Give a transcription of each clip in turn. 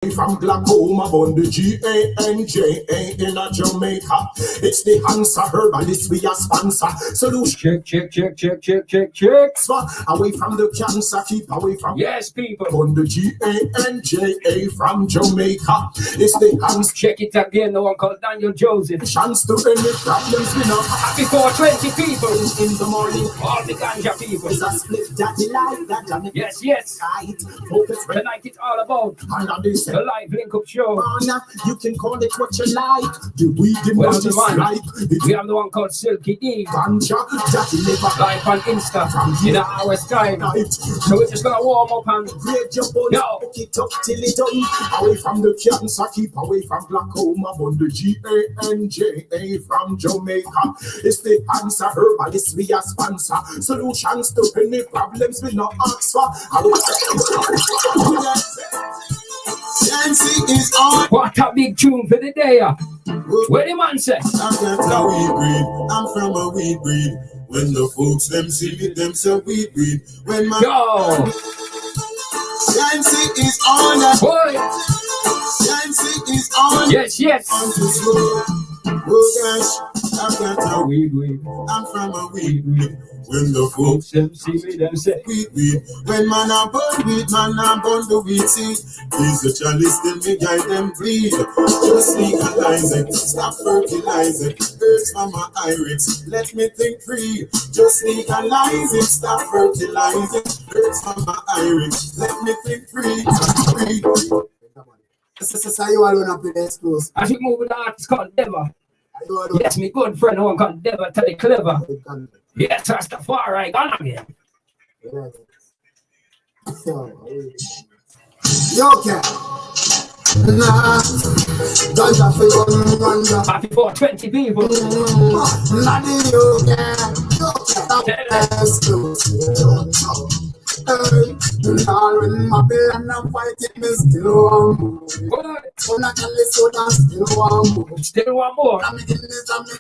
From glaucoma, on the G-A-N-J-A in a Jamaica. It's the answer herbalist, we a sponsor. Solution. Check. Away from the cancer, keep away from. Yes, people. On the G-A-N-J-A from Jamaica. It's the answer. Check it again, no one called Daniel Joseph. Chance to any problems, we know. Happy 420 people in the morning. All the ganja people. It's a split daddy like that. Yes. Focus. Tonight it's all about. The live link up show. You can call it what you like. The weed the like. We have the one called Silkkey. Ganja that live on Insta in an hour's time. So we're just gonna warm up and break your bones. Pick it up till it's done. Away from the cancer, keep away from glaucoma. On the G-A-N-J-A from Jamaica. It's the answer herbalist, we a sponsor. Solutions to any problems we not ask for. Dancing is on. What a big tune for the day. What the man say? I'm from a weed breed. When the folks them see me, them say weed breed. When my dancing is on. Boy. Dancing is on. Yes. Oh gosh, I've got a weed. I'm from a weed breed. When the folks them see me, them say weed. When man a burn weed, man a burn the weed seed. Please the chalice, then me guide them please. Just legalize it, stop fertilizing. Hurts from my iris, let me think free. Just legalize it, stop fertilizing. Hurts from my iris, let me think free. This is how you alone up with the schools. I should move with the artist called Deva. Yes, me good friend who called Deva to the clever. Yes, that's the far right on again. Yo, okay. Happy 420 people. When my band and fight it, me still want more. When I tell you so, that still want more. Still want more?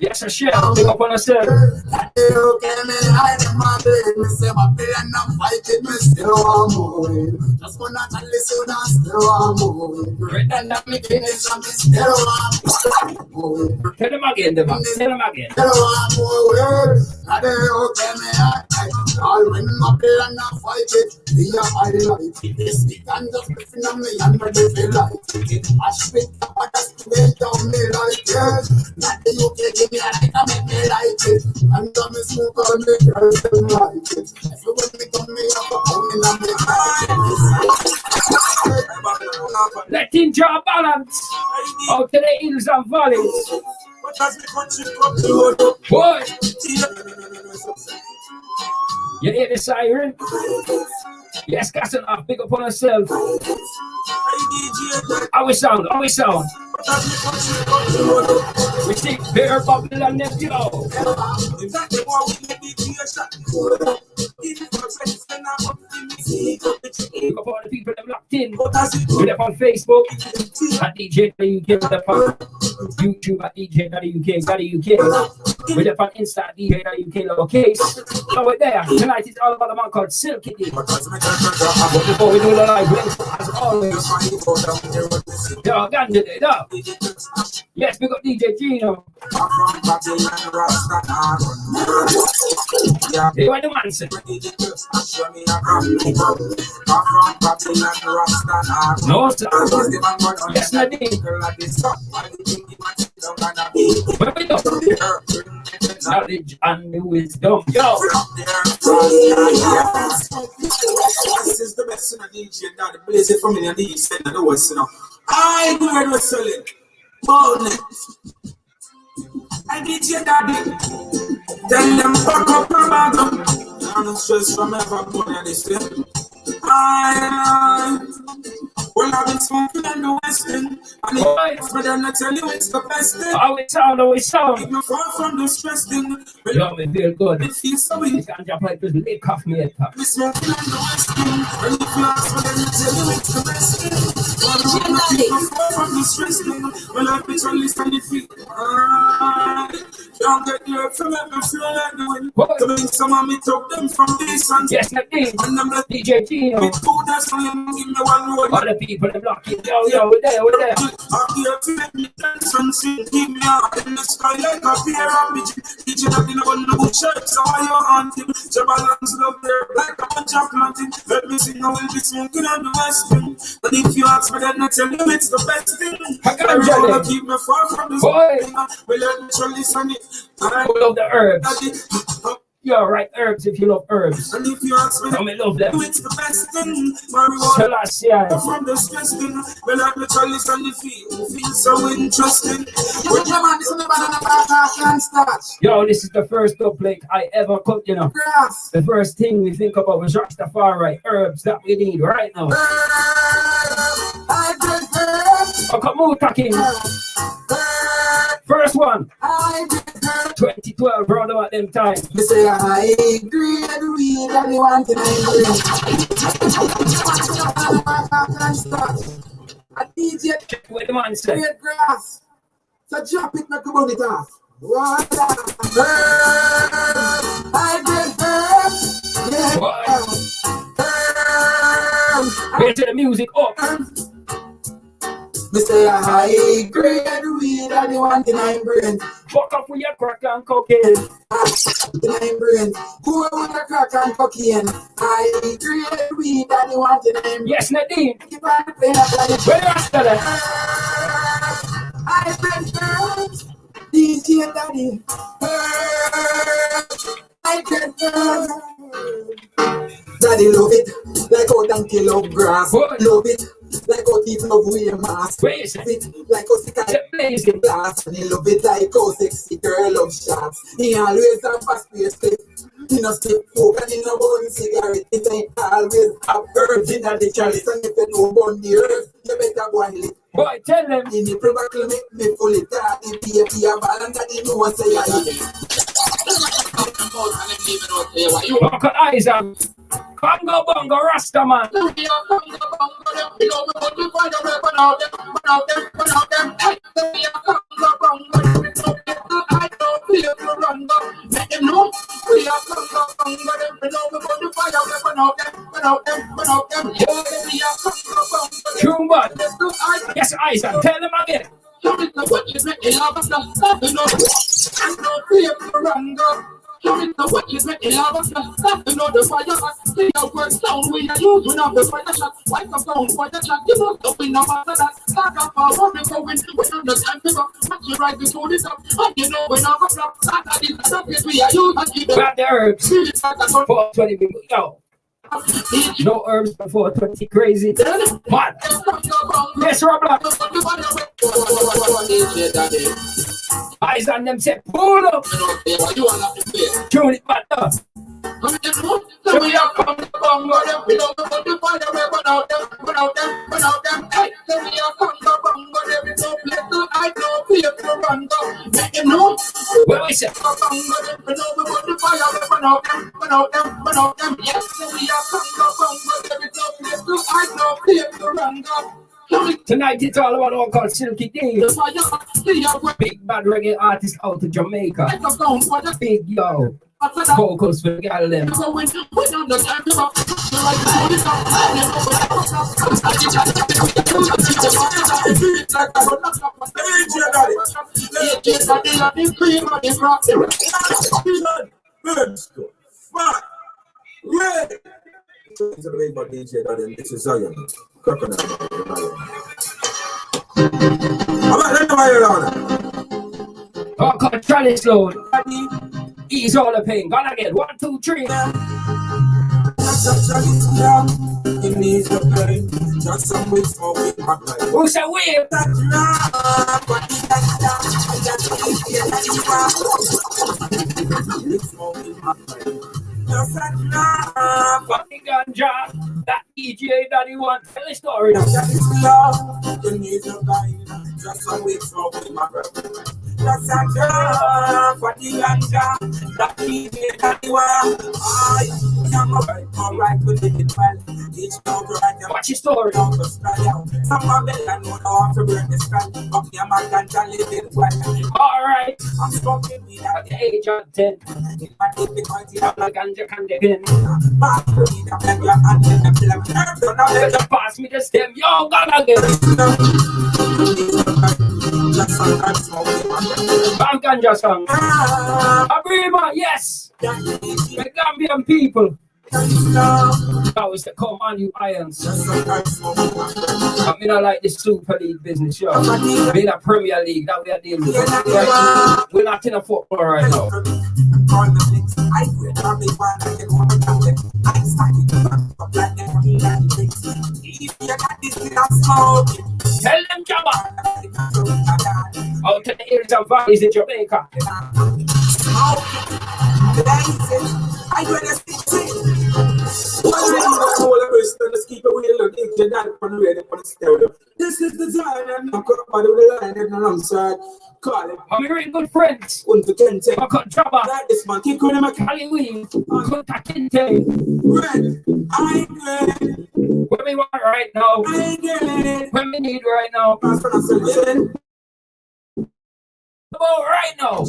Yes, I shall. Pick up on yourself. Okay, me hide in my bed. Me say my band and fight it, me still want more. Just when I tell you so, that still want more. Red and that me finish and me still want more. Tell them again, Tell them again. Still want more. Okay, me hide. All when my band and fight it, I like it. This stick and just listen on me and ready to like it. I spit up at the straight down me like it. Not the UK give me a light and make me like it. And come me smoke on me girls them like it. If you want me come me up a pound in a me like it. Let him draw balance out to the hills and valleys. Boy! You hear the siren? Yes, Castle off, big up on herself. How we sound? We see bear bubble and them, yo. Look up all the people that locked in. We're up on Facebook at DJ.UK, we're up on YouTube at DJ.UK, we're up on Insta at DJ.UK lowercase. So we're there. Tonight is all about a man called Silkkey. But before we do the live links, as always, yo, Gandhi, yo. Yes, we got DJ Gino. Hey, what the man say? No, sir. Yes, Nadine. Where we go? Knowledge and wisdom. Yo. This is the best in the DJ. Now the blaze it from in the east and the west. I do it with selling. Boldness. I get your daddy. Tell them fuck up my bottom. I don't stress from ever going at this thing. Well, I've been smoking in the western. And it's better than I tell you it's the best thing. Always sound. Keep me far from the stress thing. Well, me feel good. It feels so weak. You can't jump like this lick off me at top. Me smoking in the western. When you feel ask me, then I tell you it's the best thing. Keep me far from the stress thing. Well, I've been trying to listen to you. Don't get here to make me feel like doing. To make some of me took them from distance. Yes, indeed. And I'm like DJ Gino. with food that's only give me one road. All the people in block it. Yo, we're there. I'm here to make me dance and sing. Keep me out in the sky like a pair of midget. DJ up in a one good shirt, so I your auntie. Jabalans love there like a bunch of planting. Let me sing, I will be smoking on the west thing. And if you ask me, then I tell you it's the best thing. I gotta keep me far from this thing. Well, let me try this on it. I love the herbs. You're right, herbs if you love herbs. And if you ask me, I love them. It's the best thing. Marijuana from the stress thing. Well, let me try this on the field. Feel so interesting. Yo, this is the first dubplate I ever cut, you know. The first thing we think about was Rastafari, herbs that we need right now. Okamuta King. First one. 2012, round about them time. You say I agree and weed and you want to a DJ what the man said. Great grass. So drop it, make a burn it off. What? I get herbs. Wait till the music up. Me say a high grade weed and you want in my brain. Fuck up with your crack and cocaine. In my brain. Who want a crack and cocaine? High grade weed and you want in my brain. Yes, Nadine. Keep on playing up like it. Where you at, fella? I been herbs. DJ Daddy. I been herbs. Daddy love it. Like how donkey love grass. What? Love it. Like how people love wear mask. Where is it? Like how sick amazing glass. And he love it like how sexy girl love shots. He always have a space clip. He no stick coke and he no burn cigarette. It ain't always have herbs in the chalice. And if you don't burn the herbs, you better go and lick. Boy, tell them. In the probably make me full it out. If you be a balance and you know what say I eat. Look at eyes on. Congo Bongo Rasta man. Chumba. Yes, eyes on. Tell them again. What is making love us? You know the fire, see our work sound we are using up the fire shot. Wipe up down for the shot, you know, up in the matter that. Back up our work, going, we understand people. What you write to this up, and you know, when our flop, that is the stuff we are using. Grab the herbs. 420 people. Yo. No herbs before 20 crazy. What? Yes, Roblox. Eyes on them say, pull up. Tune it back up. So we are from the Bongo, we don't go to fire, but out them, hey, so we are from the Bongo, there is no place to hide, no fear to run, let them know. What is it? We don't go to fire, but out them, yes, so we are from the Bongo, there is no place to hide, no fear to run. Tonight it's all about one called Silkkey. Big bad reggae artist out of Jamaica. Big yo. Vocals for the gal them. This is Zion. Coconut. Oh, called Chalice Load. Ease all the pain. Gonna get 1, 2, 3. Who's a wave? Fucking ganja. That DJ Daddy want. Tell the story. Just some weeks off with my brother. Just a girl for the ganja. That DJ Daddy want. Alright, we live it well. Each dog right now. Watch your story. Some Babylon know how to burn the sky. But me and my ganja live it well. Alright. I'm smoking weed at the age of 10. My ganja can get in. Just pass me the stem. Yo, gonna get it. Bang ganja song. Agrima, yes. The Gambian people. Now it's to come on you irons. I mean, I like this Super League business, yo. We're in a Premier League that we are dealing with. We're not in a football right now. Tell them, Jabba. Out to the hills and valleys in Jamaica. I do this thing. This is the time and knock up by the line and alongside. Call it. I'm very good friends. I got Jabba. This man keep calling my Halloween. Red. I get. What we want right now. I get. What we need right now. About right now.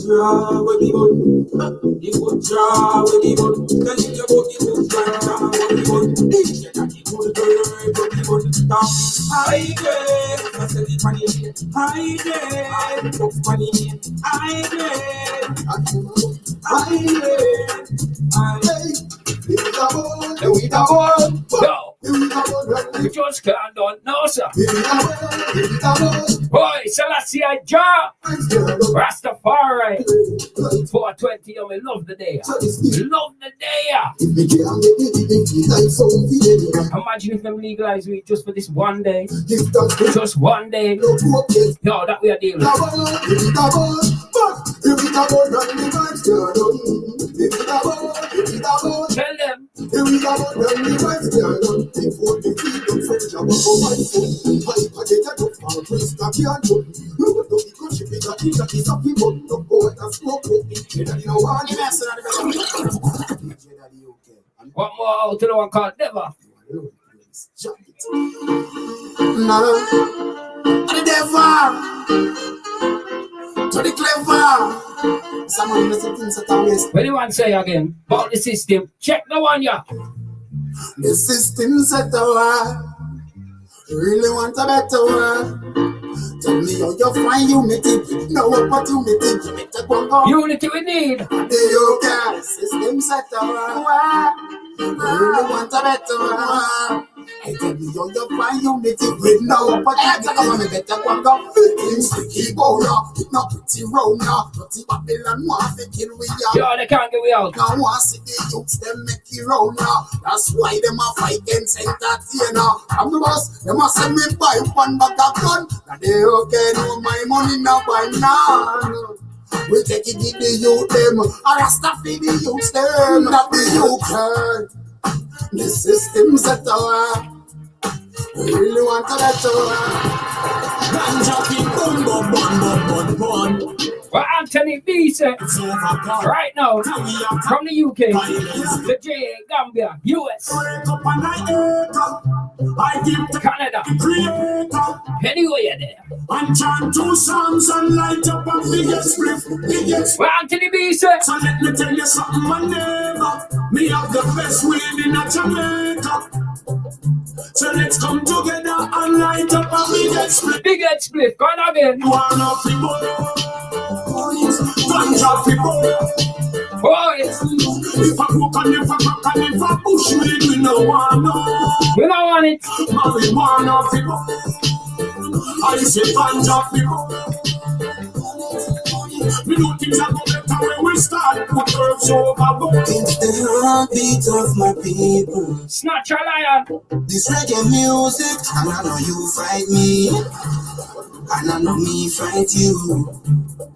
We just can't don't know, sir. Boy, Selassie Jah. Rastafari. 420, and we love the day. We love the day. Imagine if them legalize weed just for this one day. Just one day. No, that we are dealing with. Tell them. One more out to the one called Never. No, the devil, to the clever. Someone knows the things that I waste. What do you want to say again about the system? Check the one, yeah. The system set a war. Really want a better war. Tell me how you find unity. No opportunity. Unity we need. The UK system set a war. Really want a better war. I tell me how you find unity with no opportunity. Come on, better one go. Things to keep on up. Not pretty round now. Pretty Babylon want to kill we out. Yo, they can't get we out. Now want to see the youths them make it round now. That's why them a fight against entertainer. I'm the boss. Them a send me buy one bag of gun. Now they okay know my money now by now. We take it in the youth them. I rasta for the youths them. Not the youth. The system's set away. We really want to let away. Ganja keep bun. Well, Anthony B said right now from the UK, the J, Gambia, US, Canada, anywhere you're there. And chant 2 psalms and light up a biggest spliff. Well, Anthony B said, so let me tell you something, my neighbor. Me have the best weed in a Jamaica. So let's come together and light up a biggest spliff. Biggest spliff, go on again. One of people. Ganja people. Boys. If I cook and if I crack and if I push weed, we no want no. We don't want it. Marijuana people. I say ganja people. We do things that go better when we start. Put curves over. It's the heartbeat of my people. Snatch a lion. This reggae music, and I know you fight me, and I know me fight you.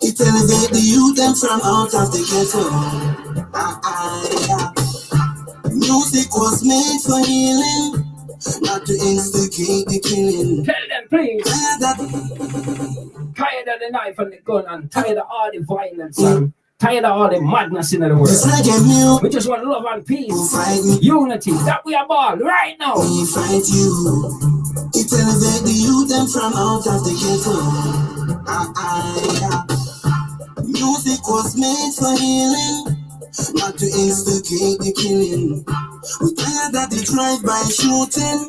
It elevate the youth them from out of the ghetto. Music was made for healing, not to instigate the killing. Tell them, please. Tired of the knife and the gun and tired of all the violence and Tired of all the madness in the world. We just want love and peace, unity. That we are born right now. We fight you. It elevate the youth them from out of the ghetto. Music was made for healing, not to instigate the killing. We tired that they drive-by shooting,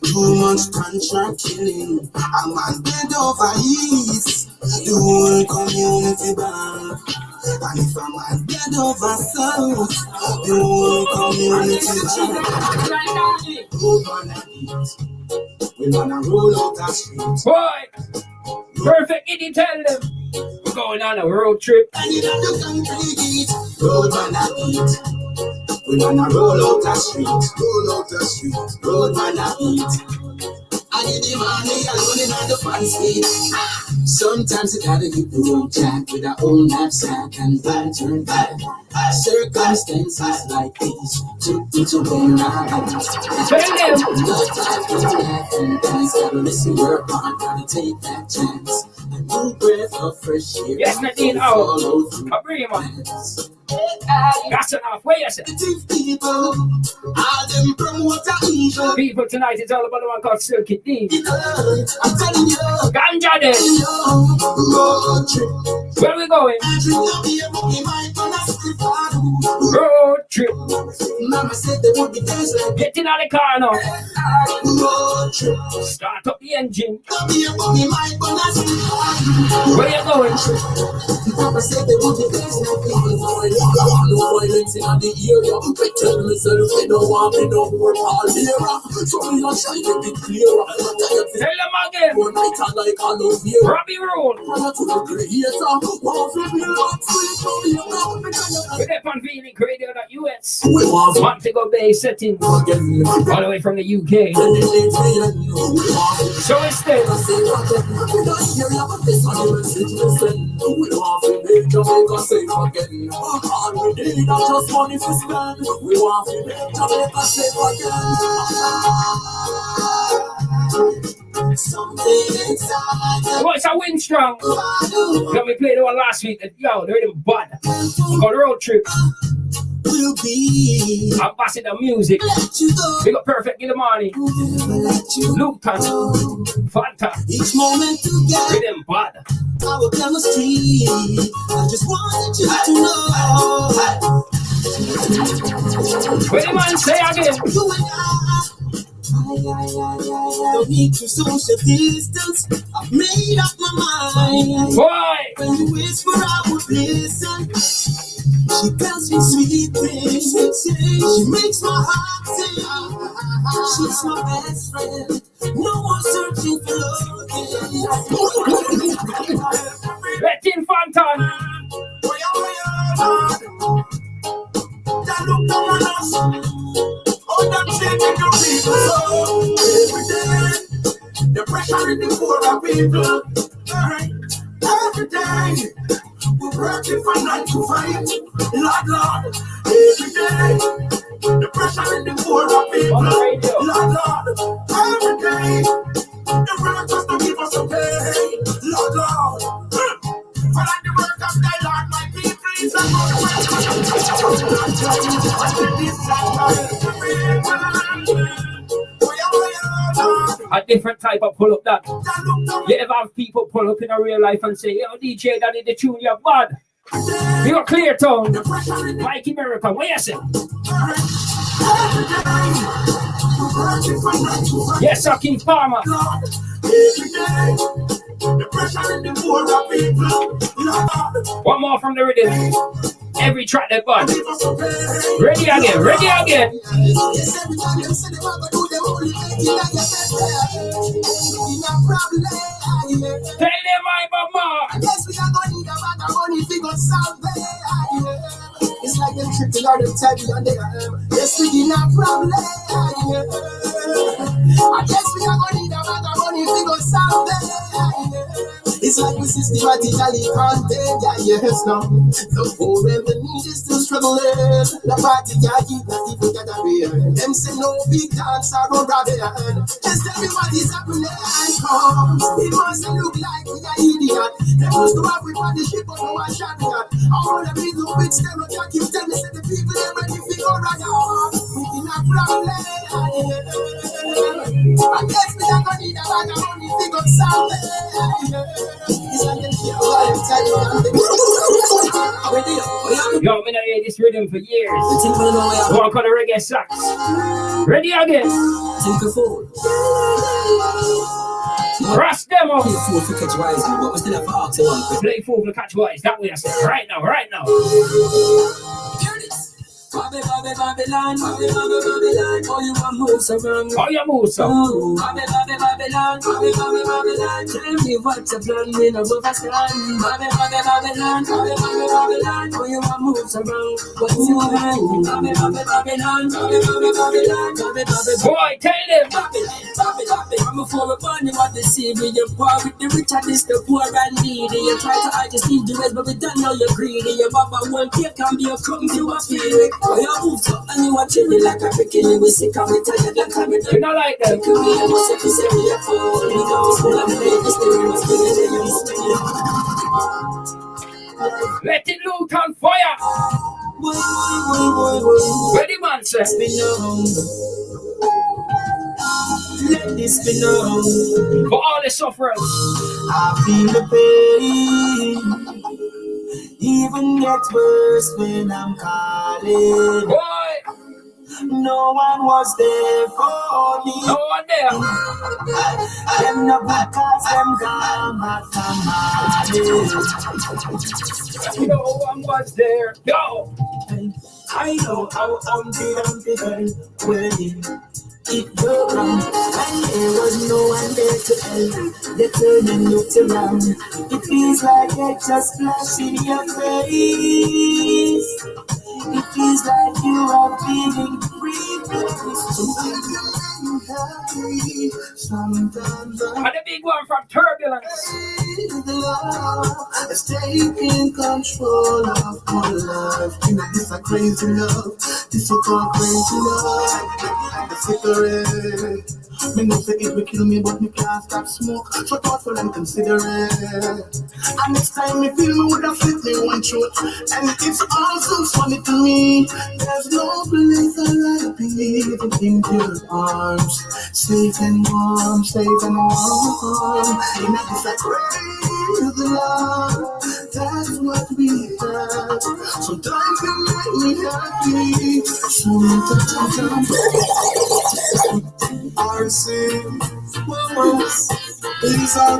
too much contract killing. A man dead over east, the whole community banned. And if a man dead over south, the whole community banned. We wanna roll out the streets. Boy, perfect, Eddie, tell them. We're going on a road trip. Road man a beat. We wanna roll out the street. Roll out the street. Road man a beat. I need the money alone on the fancy. Sometimes you gotta hit the road jack with our own knapsack and back turn back. Circumstances like these took me to where I am. No time to laugh and dance. Gotta listen your heart, gotta take that chance. A new breath of fresh air. Yes, Nadine, follow through. I'll bring him on. Gas enough, where you say? People, all them promoter evil. People tonight, it's all about the one called Silkkey. I'm telling you, Ganja then. road trip. Where we going? Road trip. Mama said there would be days like Get in the car now. road trip. Start up the engine. Where you going? Where you going? Papa said there would be days like people. No violence in the area. I tell myself they don't want me no more all here. So me a shine a bit clearer. Tell them again. One night I like all of you. Robbie Road. Prior to the creator, want to be lost free. We're up on VLinkRadio.us. We want Montego Bay settings. All the way from the UK. So it's this. We want to make Jamaica safe again. All we need are just money to spend. We want to make Jamaica safe again. Something inside. Oh, it's a wind strong. Let me play the one last week. Yo, the rhythm bad. Got a road trip. Will be Ambassador Music. We got Perfect in the morning. Luton. Fanta. each moment together. Rhythm bad. Our chemistry. I just wanted you to know. What the man say again? You and I don't need to social distance. I've made up my mind. Boy. When you whisper, I would listen. She tells me sweet things. She makes my heart sing. She's my best friend. No one searching for love. Let in Fantan. That look down on us. Oh, them shaking your people. So every day, the pressure in the poor people. Every day, we're working from 9 to 5. Lord, Lord, every day, the pressure in the poor people. Lord, Lord, every day, the work just to give us a pay. Lord, Lord, for like the work of thy Lord, my people is a good A different type of pull up that. You ever have people pull up in a real life and say, yo, DJ, that is the tune you're bad. You got clear tone. Mikey Miracle, what you say? Yes, sir, Keith Palmer. One more from the rhythm. Every track that bud. Ready again, ready again. Tell them my mama. It's like them tripping out them tell you and they yes, we did not problem. I guess we are gonna need a bag of money if we go solve it. It's like we systematically content. Yeah, yes, no. The poor and the needy still struggling. The party can't keep that people get a real. Them say no big dance or no Babylon. Just tell me what is happening. I come. It must look like we are idiot. They used to have the ship on no one shot at. All the people with stereotypes tell me say the people are ready to go right now. We in a problem. I guess we are gonna need a bag of money to go somewhere. It's like a kid. Yo, me not hear this rhythm for years. Walk on the reggae sax. Ready again. Rust them up. Play fool to catch wise, but we still have to ask you one quick. Play fool to catch wise. That way I say. Right now, right now. Babylon, Babylon, oh you want move so wrong. Oh you move so. Babylon, tell me what's your plan, me no overstand. Babylon, oh you want move so wrong. What's your plan? Babylon, boy, tell them. Babylon, I'm for a bunny, what they see me. You're poor with the rich and this the poor and needy. You try to hide just need the rest, but we don't know you're greedy. Your baba won't take and be a come to a feeling. Oh, you move up and you watch me like a picking. You will see come tired like I'm in. You not like that. You must have to say me a fool. You know it's full of pain. This thing must be in you must be. Let it loot on fire. Where the man says let this be known. For all the sufferers, I feel the pain. Even gets worse when I'm calling. Boy, no one was there for me. No one there. Them no good cause them gone back from no one was there. Go. I know how I'm feeling when it broke down, and there was no one there to help. They turned and looked around. It feels like they just flashed in your face. It feels like you are feeling sometimes and the big one from Turbulence. It's taking control of my life. You know, this a crazy love. This is called crazy love. The cigarette. Me know say it will kill me, but me can't stop smoke. So thoughtful and considerate. And next time me feel me would have slit me one throat. And it's all so funny to me. There's no place I like being in your arms. Safe and warm, safe and warm. In a this a crazy love. That's what we have. Sometimes you make me happy. Sometimes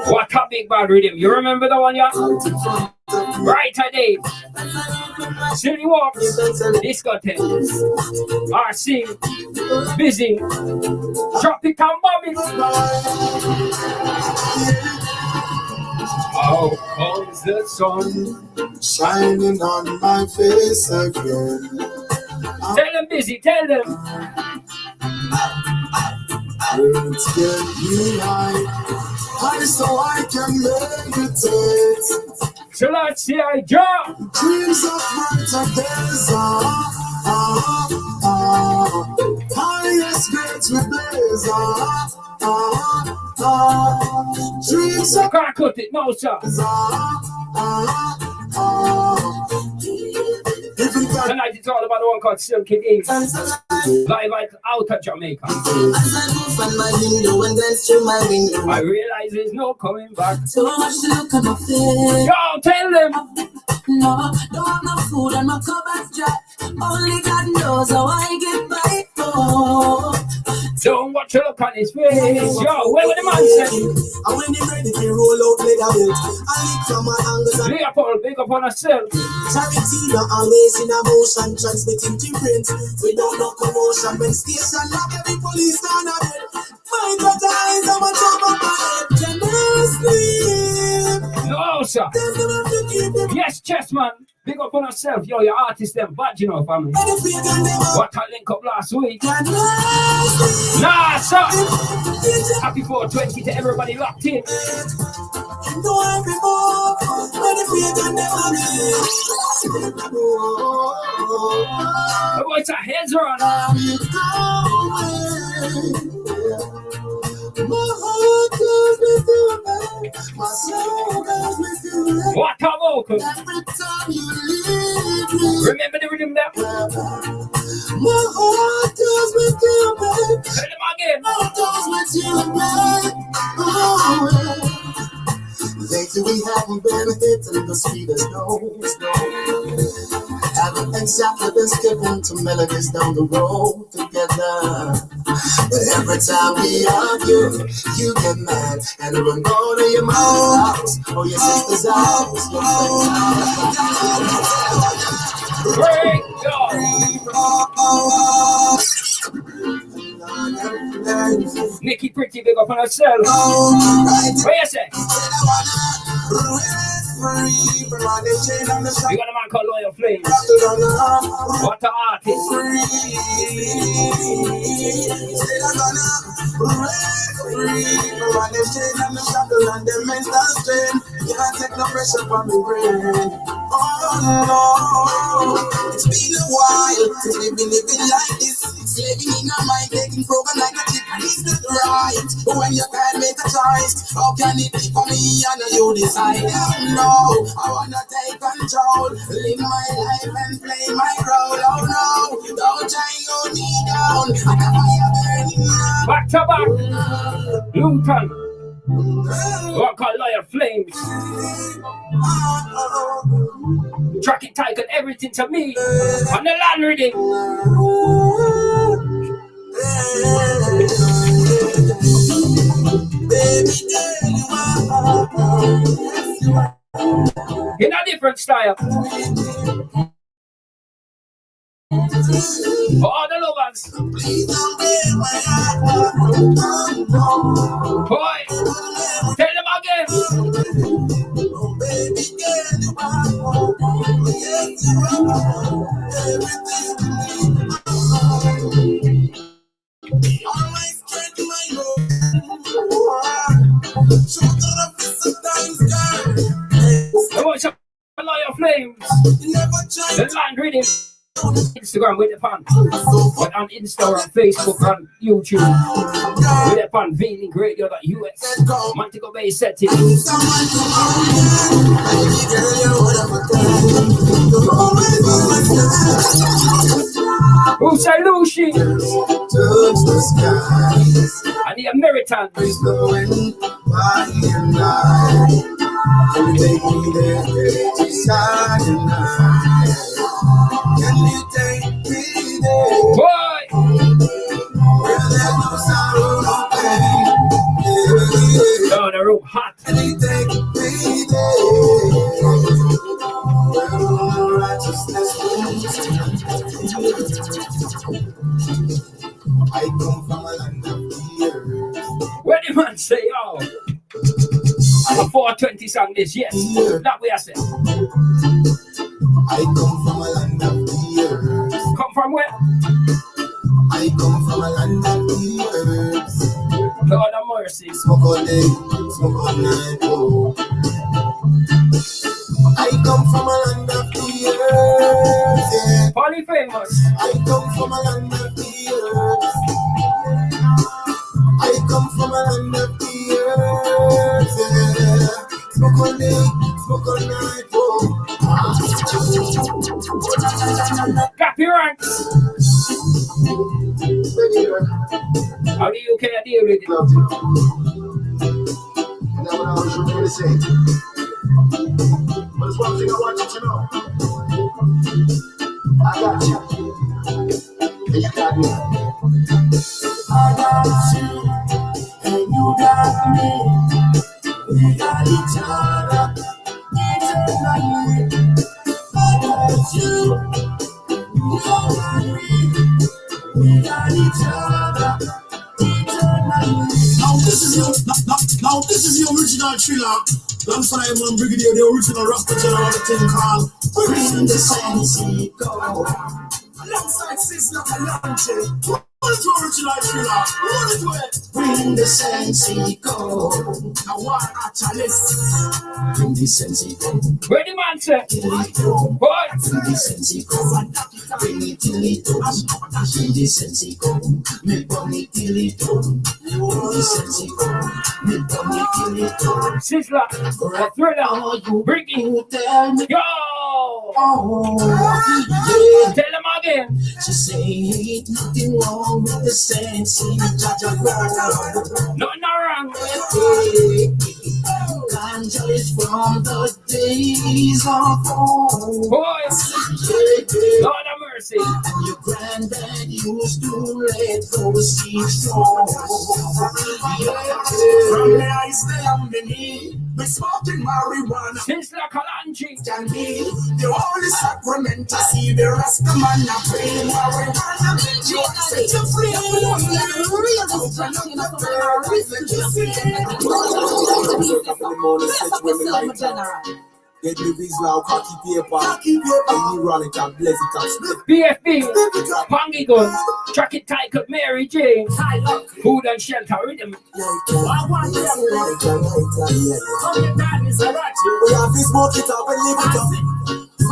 what a big bad rhythm. You remember the one, yeah? Right today. City Walks, Discotheque, RC, Busy, Tropic and Bobby. How comes the sun shining on my face again? Tell them Busy, tell them. Let's get me right, high so I can meditate. So let's see I jump. Dreams of brighter days highest grades we blaze dreams of can't cut it, no sir. Tonight it's all about the one called Silkkey live out of Jamaica. I realize there's no coming back. So much to look at my face. Yo, tell them. No, don't have no food and my cupboard's dry. Only God knows how I get by. Oh. Don't watch you look on his face. Yo, where would the man say? And when they ready to roll out leather belt, I lick from my angles and big up on herself. charity not always in a motion, transmitting different. We don't know commotion when station lock every police down a bed. Mind your eyes, I'm a top of my head. Can you sleep? No, sir. Yes, Chessman. Big up on herself. Yo, your artist them bad, you know, family. What I link up last week. Nah, sir. Happy 420 to everybody locked in. No one before, but if we can never be. The boys are heads on. My soul goes with you. What a vocal. Every time you leave me. Remember the rhythm there? My heart goes with you, babe. Tell them again. My heart goes with you, babe. Oh, yeah. Lately we haven't been hitting the sweetest notes, no. Haven't exactly been skipping to melodies down the road together. But every time we argue, you get mad and run go to your mom's house or your sister's house. Break God. Nikki Pretty, big up on herself. What you say? You got a man called Loyal Flames. What an artist. Can't take no pressure from the brain. Oh no, it's been a while since we've been living like this. Slaving in our mind, taking program like a chip. It's not right. But when you can't make a choice, how can it be for me and you decide? No, I wanna take control, live my life and play my role. Oh no, don't try to me down. I can fire burning now. Back to back. Luton. What called Loyal Flames. Track it tight, got everything to me. On the land reading. In a different style. For all the lovers. Boy, tell them again. I want some Loyal Flames. The land reading. Instagram with the pan. But on Instagram, Facebook, on YouTube. With the pan, VLinkradio.us. Montego Bay settings. Who say Lucy? And the American. Can you take me there, beside you now? Can you take me there? Boy! Where there's no sorrow, no pain. Oh, the room hot. Can you take me there? Where all righteousness I come from a land of tears. Where the man say, oh? A 420 song this, yes. That way I say. I come from a land of tears. Come from where? I come from a land of tears. Lord of mercy. Smoke all day, smoke all night, oh. I come from a land of tears, yeah. Polyfamous. I come from a land of tears. I come from a land of tears, yeah. Smoke all day, smoke all night, oh. Clap your hands. How do you can deal with it? Love you. And that's what I was trying to say. But there's one thing I want you to know. I got you. And you got me. I got you. And you got me. We got each other. Eternally. I got you. You got me. We got each other. Now this is your original thriller. Alongside my brigadier, the original Rasta general thing called Bring the Song Go. Alongside Sizzla Kalonji. Bring the Silkkey come. I want a chalice. Bring the Silkkey come. Where the man say? What? Bring the Silkkey come. Bring it till it done. Bring the Silkkey come. Me burn it till it done. Bring the Silkkey come. Me burn it till it done. Sizzler, a thriller, bring it. Tell me. Yo! Oh, yeah. Tell them again. She say ain't nothing wrong with the Silkkey. Nothing wrong. Ganja is from the days of old. Boys, Lord have mercy. And your granddad used to let those seeds grow. From the ice they am beneath, we smoking marijuana. Since la Kalanji. Can be the holy sacrament to see the rest of man a pray. Marijuana make you set you free. Get the visual cocky paper, and you run it and bless it and split. BFB, Pangy Gun, Track It Tight Cut Mary Jane, Food and Shelter Rhythm. We have to smoke it up and live it up.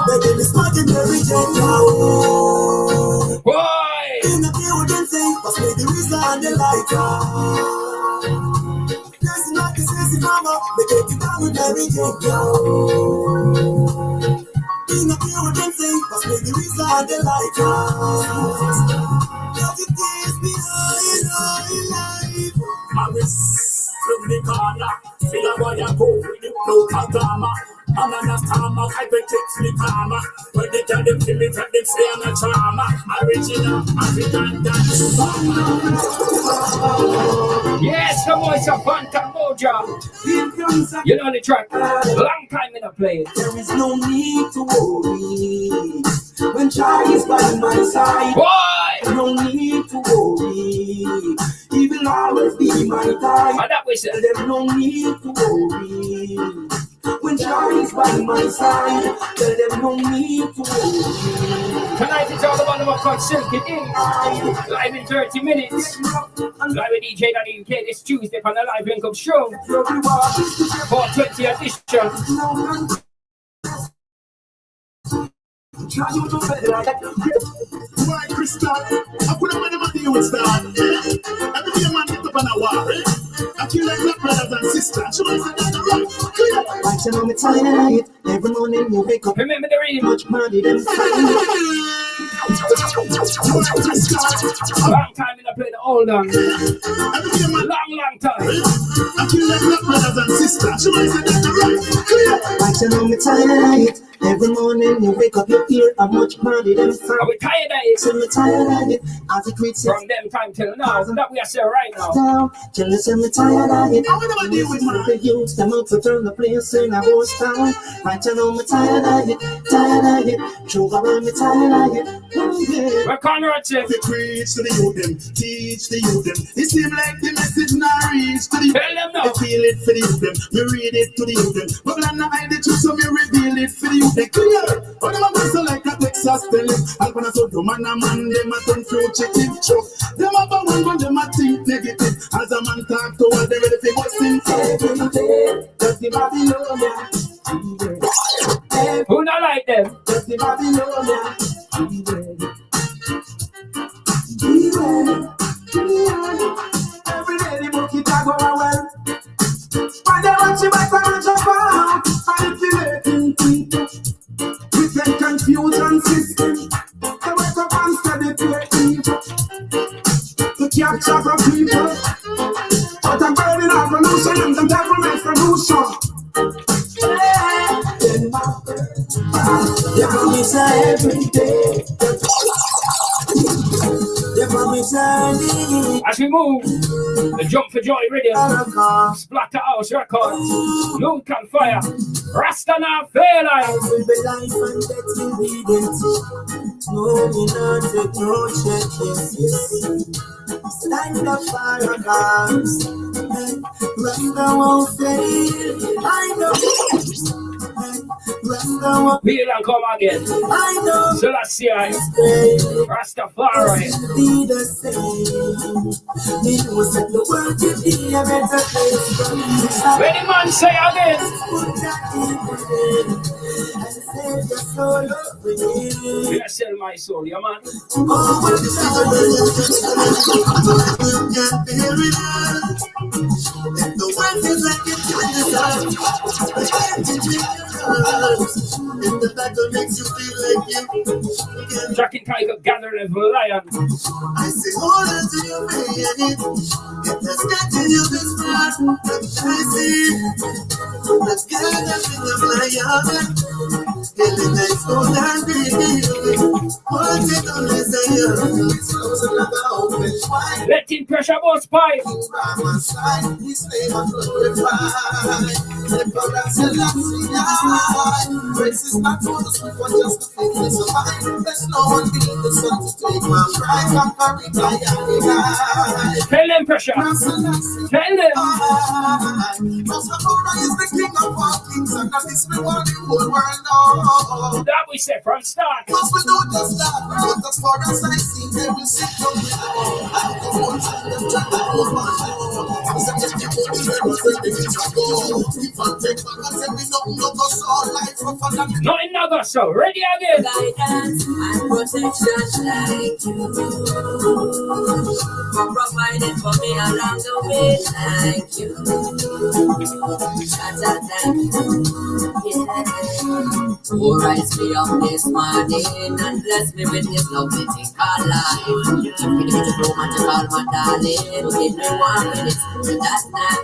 Baby, we smoking every day now. Boy! In the building thing, but maybe we stand the light. That's not the sissy mama, they get it down with every day now. In the building thing, but maybe we stand the light. Love it is behind life. Maris, from the corner, feel a boy a go with the local drama. I'm not a farmer, I bet it's the farmer. When they tell them to me, tell them say I'm a charmer. Original African dance. Yes, the voice of Phantom Moja. You know the track. Long time in a play. There is no need to worry when Jah is by my side. Boy! No need to worry. He will always be my guide. And that we said. There's no need to worry. When Jah is by my side, tell them no need to worry. Tonight it's all about what called Silkkey. Live in 30 minutes. Live with DJ Daddy UK this Tuesday on the Live Income Show. 420 edition. Why, Crystal? I put up my money with start. Every day, man, get up on a war. I kill like black brothers and sisters. She wants to get the rock. Clear. Like you know me tired. Every morning you wake up. Remember the reading. Much money than Long time in the play the old one. Long time. I kill like black brothers and sisters. She wants to get the rock. Clear. Like you know me tired. Every morning you wake up, you hear how much money them from. Are we tired of it? So me tired of it. As it reaches from them time till now, that we are saying right now. Down, till you say me tired of it. I never deal with the youth, them out to turn the place in a ghost town. Right now me tired of it, tired of it. Sugar on me tired of it. We're Conrad said. We preach to the youth them, teach the youth them. It seems like the message not reach to the tell them now. I feel it for the youth them, me read it to the youth them. But I'm not hide the truth, so me reveal it for the youth. They clear. But them a muscle like a Texas telling. I'll gonna so do man a man, them a turn fruit chicken choke. Them a one when them a think negative. As a man talk to all them ready for what's in every day. Just the Babylonian. Who not like them? Just the Babylonian. Every day the bucket a go well. When they watch you back and jump out, manipulating people with a confusion system. They wake up and study pure evil to capture the people. But I'm burning up revolution and the government revolution. They promise every day. As we move, the Jump for Joy Radio, Splatter House Records, Luke and Fire, Rasta now fail life. No, we not take no check, yes. Stand up for our lives. Rasta won't fail. I know. Rasta Heal and come again. Celestia, Rastafari. Be the same. The world could be a better place. When the man say again. You sell my soul, yeah, man. The world is like it's in the battle makes you feel like you. Jack and Tiger gathered as a lion. I say, hold on to your baby. It has gotten you this far. I see. Let's get up in the fire. Feeling nice, hold on, baby. What's it on this air? Let him pressure both pipe. By my side, his name I glorify. The brother Silkkey, grace is not for the sweet one, just to think we survive. There's no one beneath the sun to take my pride. Conquering by Tell them pressure. Tell them. Rastafari is the king of all kings, and that is me what the whole world knows. That we said from start. Cause we know just that, but as far as I see, they will sit down with the wall. I don't want to them try to hold my own. I'm saying if you want to learn what's in the future, go. If I take back and say we don't know go so life for fun and not another so. Ready again. Guidance and protection like you. For providing for me along the way like you. Shout out thank you. Yeah. Who rise me up this morning and bless me with this love mythical life. Give me the blow and to call my darling. Give me 1 minute to that night.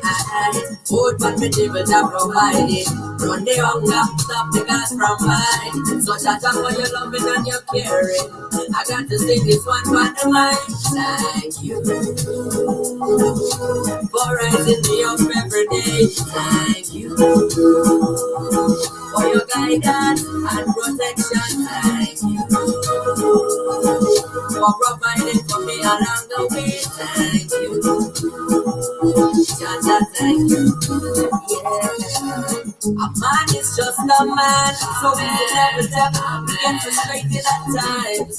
Food but me table to provide it. Run the hunger, stop the gas from mine. So shout out for your loving and your caring. I got to sing this one for the mind. Thank you for rising me up every day. Thank you for your guidance and protection. Thank you for providing for me along the way. Thank you. Just a thank you. Yeah. A man is just a man, so we can never step being frustrated at times.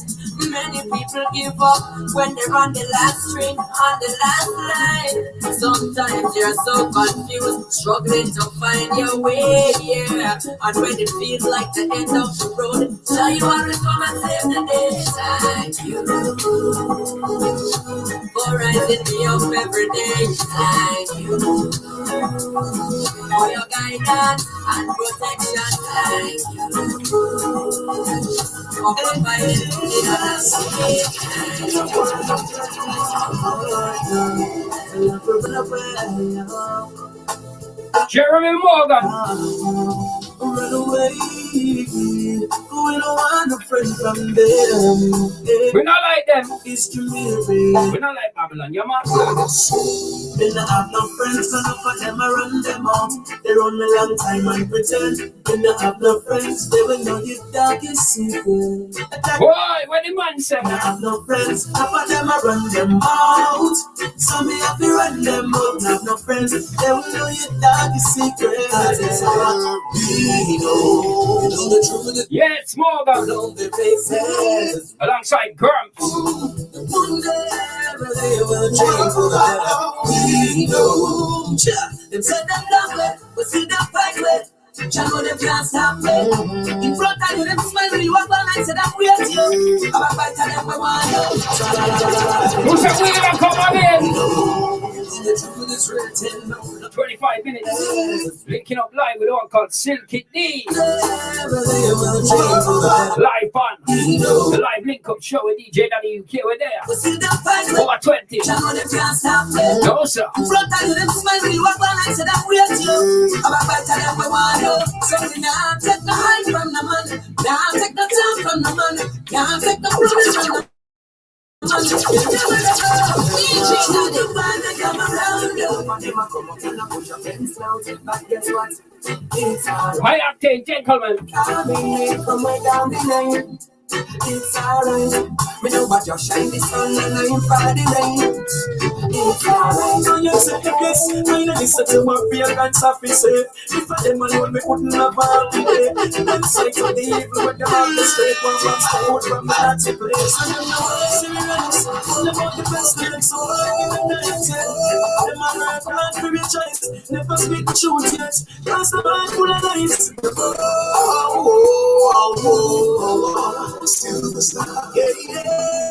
Many people give up when they're on the last string, on the last line. Sometimes you're so confused, struggling to find your way, yeah. And when it feels like the end of the road, so you always come and save the day. Thank you for rising me up every day. Thank you for your guidance and protection. Thank you for providing me Jeremy Morgan. Run away, we don't want a friend from them. We not like them. It's to me, We not like Babylon, yeah, man. they don't have no friends, so enough of them I run them out. They run a long time and pretend. They don't have no friends, they will know your darkest secret. Boy, what the man say? They don't have no friends, enough of them I run them out. So me have to run them out. They have no friends, they will know your darkest secret. Yeah, it's Morgan. Alongside Grumps. One day they will change for that. We know. Them said them love it, but see them fight with. Channel them can't stop me. In front of you, them smile when you walk by and say that we are you. I'm a fighter, them we want you. Who said we gonna come again? The truth is written. 25 minutes. Linking up live with one called Silkkey. Live on the live link up show with DJ Daddy UK. We're there. Over 20. No, sir. In front of you, them smile when you walk by and say that we are you. I'm a fighter, them we want you. So we now take the high from the man. Now take the time from the man. Now take the promise from the man. My octane gentlemen. It's alright. Me know but you shine the sun and I fall the rain. It's alright. Now you say the bliss, I know listen to my parents have to say. If I them alone, me wouldn't have all the day. Them say to the evil when them have to straight one man's out from the dirty place. And them know serious, all about the best feelings, so working in the head. Them a red blood for your choice, never speak the truth yet. Cause the mind full of lies. Still the star. Yeah, yeah.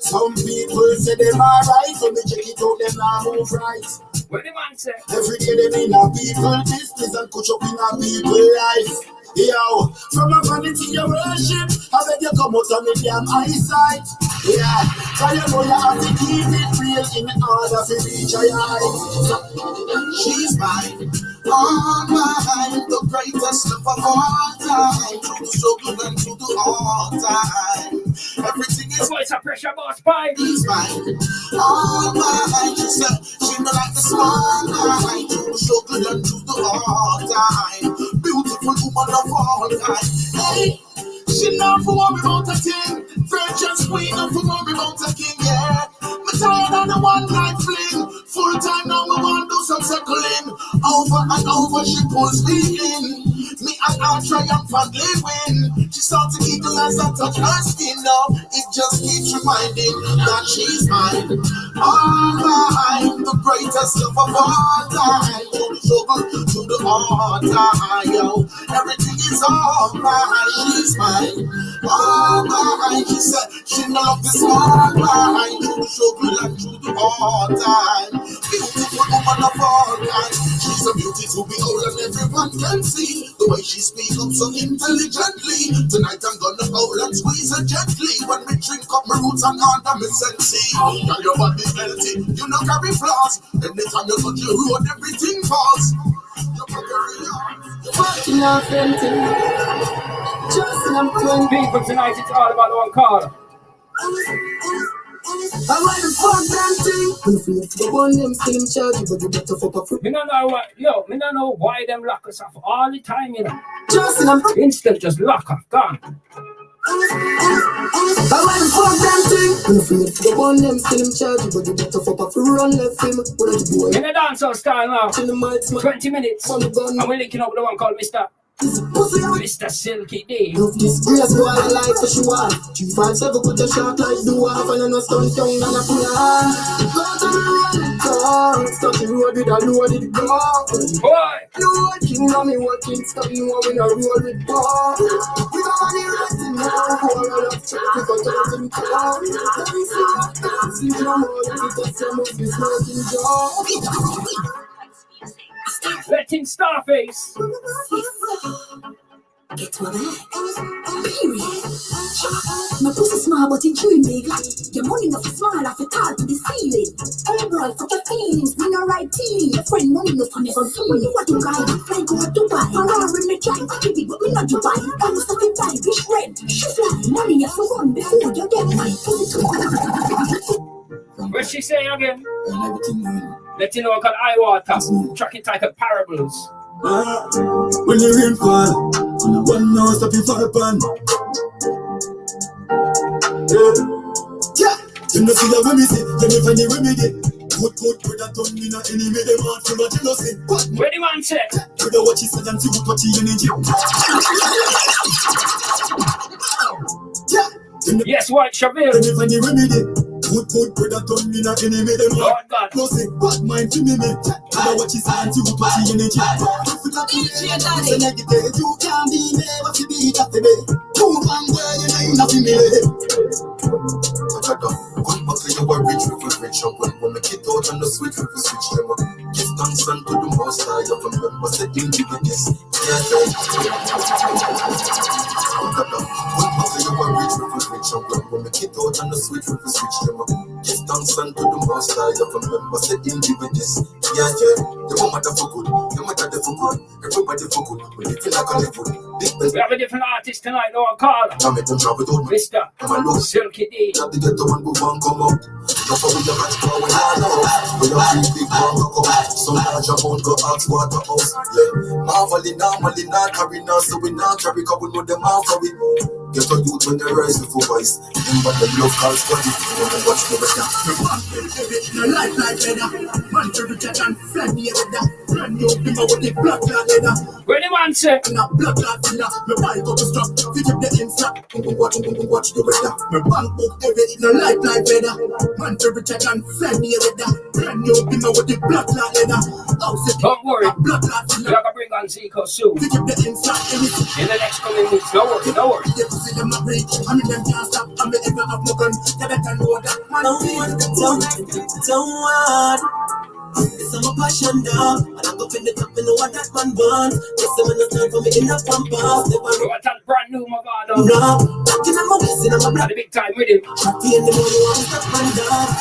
Some people say them are right, so me check it out, them not move right. What the man say? Every day them in a people business and coach up in a people life. Yo, from a vanity your worship, I beg you come out of me damn eyesight. Yeah, cause you know you have to keep it real in order to reach your height. She's mine, all mine, the greatest love of all time. Through the struggle and through the hard time. Everything is Voice of pressure, boss pie. She's mine, all mine. She said she don't like the small line. Through the struggle and through the hard time. Beautiful woman of all time. Hey, she not for worry about a thing. Virgin queen, not for worry about a king. Yeah, me tired of the one night fling. Full time now, me want to do some circling. Over and over, she pulls me in. Me and I triumphantly win. She starts to giggle as I touch her skin. Now it just keeps reminding that she's mine. All mine, the greatest love of all time. To the struggle, to the hard time, yo. Everything is all mine. She's mine. All mine. She said she no love this small mine. To the struggle and to the hard time. Beautiful woman of all time. She's a beauty to behold and everyone can see. The way she speaks up so intelligently. Tonight I'm gonna hold and squeeze her gently. When we drink up my roots and under my sensei. Tell your body healthy, you know carry flaws. Anytime you touch your road, everything falls. You're Working out empty. Just in I'm People tonight, it's all about one card. I want to fuck that thing. If the one them still in charge, but you better fuck up. Me don't know what, yo, me don't know why them lock us off all the time, you know. Just in I'm Instant just lock off, gone. I want to fuck that thing. If the one them still in charge, but you better fuck up. Run left him. What are you doing? In a dancehall style now. 20 minutes. And we're linking up with the one called Mr. Silkkey D. Disgrace boy I like for sure. 357 put a shot like do half and I no stunt down and a pull on. Go to the road, stop the road with a loaded gun. Boy! No king on me working, stop you when I roll with gun. We got money rising now, all I love check we got out in town. Let me see what dancing drum all the tickets some of this smoking job. Letting Starface. Get what period. My pussy small but it dream big. Your money not small off it tall to the ceiling. Oh boy, fuck your feelings, we no right team. Your friend money no for never fool. You want to guy, fly go to Dubai. Around with me try, baby, but we not Dubai. Almost up in time, rich friend. She fly, money you for run before you get my pussy to What she say again? Let you know I got eye water. Track it like a parables. When the rain fall, and I one now stop you fall pan. Yeah, you know see the way me say, let me find the remedy. Good, with that turn in a enemy, them heart full of jealousy. Where the man say? You know what she said and see what she energy. Yeah. Yes, what, Shabir? Let me find the remedy. Good, with that turn in a enemy, them Lord God. closely. Bad mind to me. You know what she said and see what she energy. If you got to be negative, you can't be me. What you be that today? Two man there, you know you not be me. One buckle you were rich with rich up when we get out on the switch with the switch them up. Give thanks unto the most high of them members that didn't give a yes. One buckle you were rich with rich up when we get out on the switch with the switch them up. Give thanks unto the most high of them members that didn't give a yes. The woman for good, the matter for good, everybody for good. We live like a level. We have a different artist tonight, no one call. Mr. Silkkey D. Not to get the one who won't come up. Not for we the match for we all know. We are big one go come. So large amount go ask water house. Yeah. Marvelly not carry now, so we not carry couple with them half of it. Get a youth when they rise with voice. Remember the love calls for it. Watch the weather. No life like leather. Man to the church and flag me with that. Brand new bimmer with the blood clot leather. Where the man say? Now blood clot filler. Me bike up to stop. Pick up the inside. Watch the weather. Me bank book heavy. No life like leather. Man to the church and flag me with that. Brand new bimmer with the blood clot leather. Don't worry. Blood clot We're filler. gonna bring on Zico soon. Pick up the inside. In the next coming weeks. Don't worry, don't worry. See them not break. I mean them can't stop. I mean ever have no gun. You better know that man. Don't want. It's my passion, dog. And I'm up in the top, you know what that man wants. Just the minute time for me in the pampas. We want that brand new Mavado. No, back in my place, in my At blood. the big time with him. Happy in the morning, want that man, dog.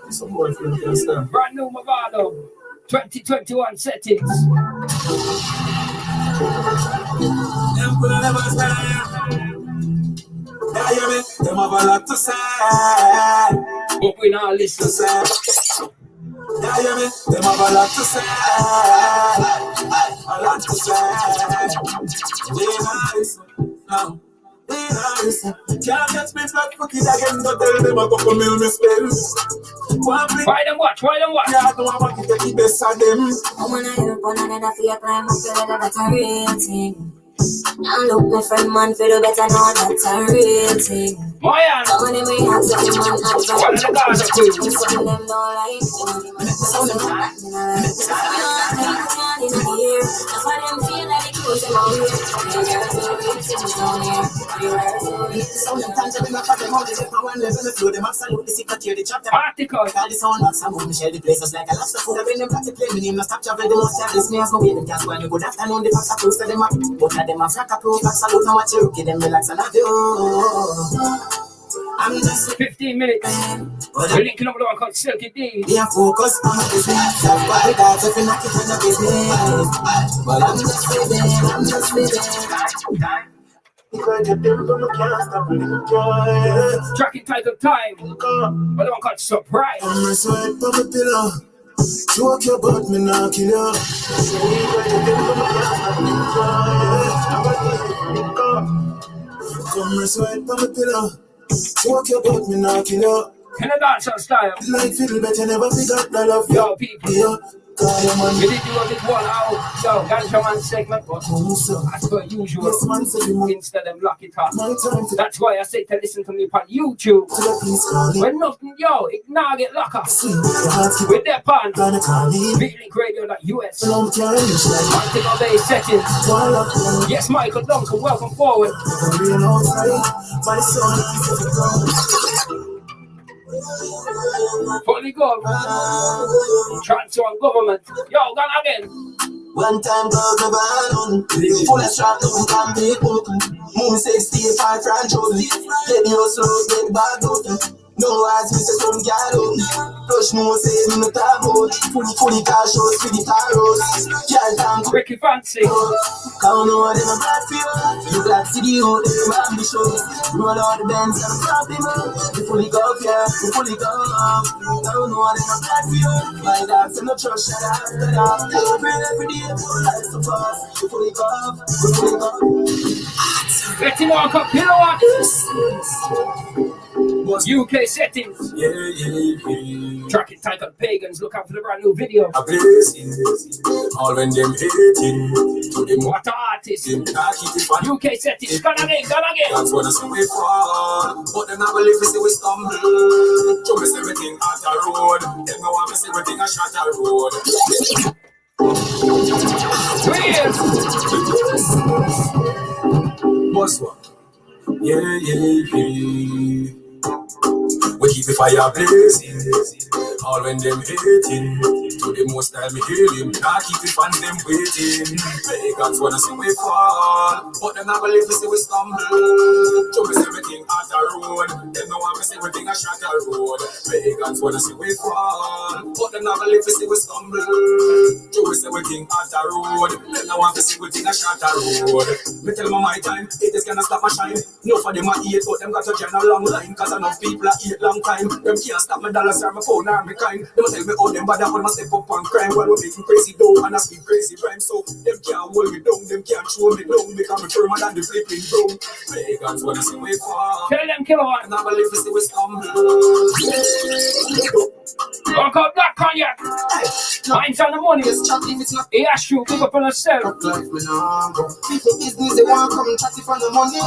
Some boyfriend can stand. Brand new Mavado. 2021 settings. Them could never stand. Yeah, you mean, them have a lot to say. But we now listen. Yeah, you mean, them have a lot to say. A lot to say. We nice. No. We nice. Can't get me flat for kid again. Don't tell them a couple mil me spells. Why them watch? Yeah, don't want to get the best of them. I wanna help one another for your crime. I feel like that's a real thing. Now look, my friend, man, feel better know that's a real thing. Moyan. So when we have something, man, I'm One of the guys are cool. some of them don't like it. Some of them don't like it. In the ear, that's why them feel like it goes around here. Sometimes I'm not fucking hungry. If I want to live in the flow, them absolutely sick of the chapter. Article. Call this on up, some women share the places like a lobster food. I bring them back to play, my name, no stop travel, the most service, me as my way, them can't go and good afternoon, the facts are close to them up. Both of them are frack up, absolute, and watch you, rookie, them relax and have you. I'm just 15 minutes. We're linking up with one called Silkkey D. yeah, focus on my business. Everybody dies if you're not keeping the business. But I'm just living. Track entitled Time. But the one called Surprise. I'm a sweat on the pillow. Joke about me, not kill you. Come and sweat on the pillow. Joke about me, not kill you. In a dancehall style. Like feel better, never forgot the love. Yo, people. Yeah, call your man. We did do this 1 hour. So, Ganja Man segment, but as per usual, Yes, man, say you want instead of lock it up. my time to That's why I say to listen to me on YouTube. the please call me. When nothing, yo, it now get locked up. Swing your heart, keep With their pan, gonna call me. BeatLinkRadio.us. Long time, you like Hunting of these settings. while up there. Yes, Michael Duncan, welcome forward. Real outside, my son, I'm Fully gone. Transfer on government. Yo, gone again. One time goes the balloon. Full of strap, no can be broken. Moon 65 franchise. Get your slow, get back open. No eyes, Mr. Some Gallo. Flush no say me no talk about. Fully car shows, fully car roads. Can't come Ricky Fancy. count on them a bad for you. You got to the youth, them ambitious. Roll out the bands and stop them up. You fully go up, yeah, you fully go up. Count on them a bad for you. My dogs and no trust, shut up, shut up. You pray every day, your life so fast. You fully go up, you fully go up. Let him walk up, kilowatt. UK settings. Yeah. Track it tight on pagans. Look out for the brand new video. A blessing, all when them hating, to them What artist? them can't keep it fun. UK settings. Gone again, gone again. That's when I say we fall, but them not believe we say we stumble. Show me everything at the road, them no want me see everything a shot a road. Weird. Boss one, yeah. We keep the fire blazing, all when them hating. To the most time me heal him, can't keep the fans them waiting. Pagans wanna see we fall, but them not believe we say we stumble. Show me everything at the road, them no want me see everything a shot a road. Pagans wanna see we fall, but them not believe we say we stumble. Show me everything at the road, them no want me see everything a shot a road. Me tell them my time, haters cannot stop my shine. No for them I eat, but them got to join a long line. Cause enough people are eat long time. Them can't stop my dollars or my phone or my kind. Them tell me all them bad when I step up on crime. Well, we making crazy dough and I speak crazy rhyme. So them can't hold me down, them can't show me down. Because I'm firmer than the flipping broom. Pagans wanna see we fall. Tell them kilowatt. And I believe we see we stumble. Walk out that cognac. Mine's on the money. He asked you, pick up on yourself. People business, they want to come and chat for the money.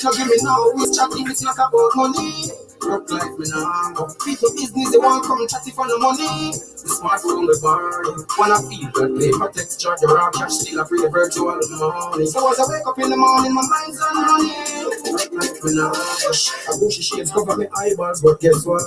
Now give me now, who's chatting, it's not about money. Rock life, me now. People business, they want to come and chat for the money. The smartphone, the bar, wanna feel that paper texture, the raw cash, still a free virtual money. So as I wake up in the morning, my mind's on money. Rock life, me now. A bushy shades cover my eyeballs, but guess what?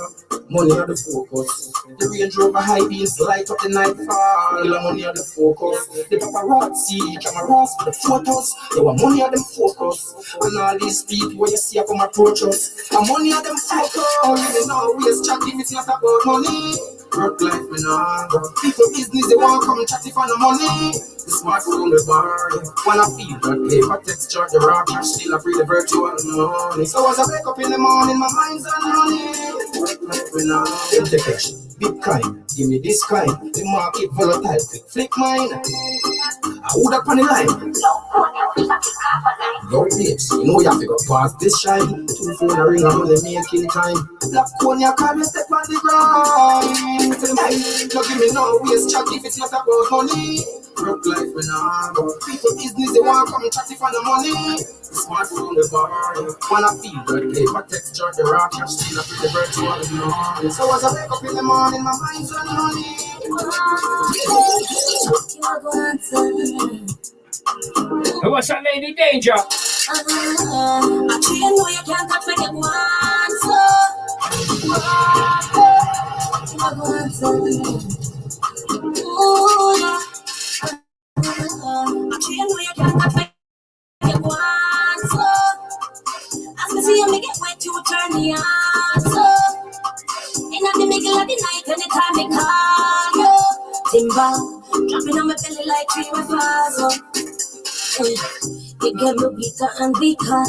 Money are the focus. The Range Rover high beams light up the nightfall. The money are the focus. The paparazzi cameras for the photos. They want money are them focus. And all these people where you see I come approach us. And money are them focus. They know we is chatting, it's not about money. Work life, me now. People business, they want to come chatting for the money. The smartphone, the bar, wanna feel that paper texture, the raw cash, still a free the virtual money. So as I wake up in the morning, my mind's on money. Work life, me now. Take the cash, Bitcoin, give me this kind. The market volatile, quick flick mine. I would up on the line. Your babes, you know you have to go past this shine. 2 phone a ring, I'm only making time. Black cone, you can't step on the ground. Now give me no waste chat if it's not about money. Rock life when I go. People business, they want to come and chat for the money. The smartphone, the bar, wanna feel that paper texture, the raw cash, still up with the virtual money. So as I wake up in the morning, my mind's on money. What's that lady danger? I know you can't touch me, get one, so. Ooh, yeah. I know you can't touch me, get one, so. As me see you make it wet, you turn me on, so. In the middle of the night, anytime me call you, timber, dropping on my belly like 3 rivers, so. You get me weaker and weaker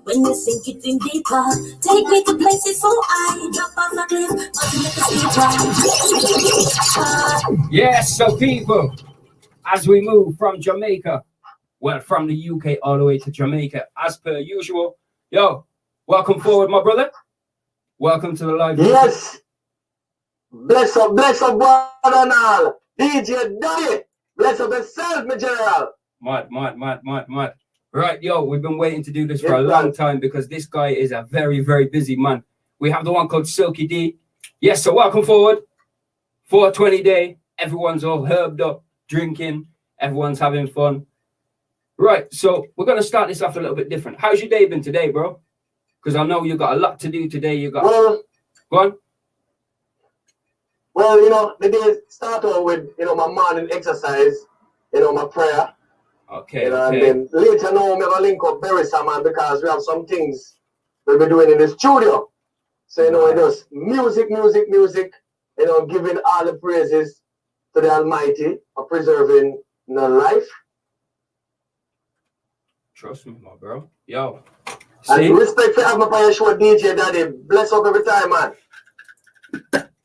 when you sink it in deeper. Take me to places so high, drop off a cliff, but make a Yes, so people, as we move from Jamaica, well, from the UK all the way to Jamaica, as per usual, yo, welcome forward, my brother. Welcome to the live. Yes. Bless up, brother and all. DJ Daddy, bless up yourself, my general. Mad. Right, yo, we've been waiting to do this for a long time because this guy is a very, very busy man. We have the one called Silkkey. Yes, so welcome forward. 420 day. Everyone's all herbed up, drinking. Everyone's having fun. Right, so we're going to start this off a little bit different. How's your day been today, bro? Because I know you got a lot to do today. You got... Well, go on. Well, the day start off with, my morning exercise, my prayer. Okay, And then later now, I'm going to link up Berry man because we have some things we'll be doing in the studio. So, you know, it just music, you know, giving all the praises to the Almighty for preserving the life. Trust me, my bro. Yo. And See? respect for having me on your show, DJ Daddy. Bless up every time, man.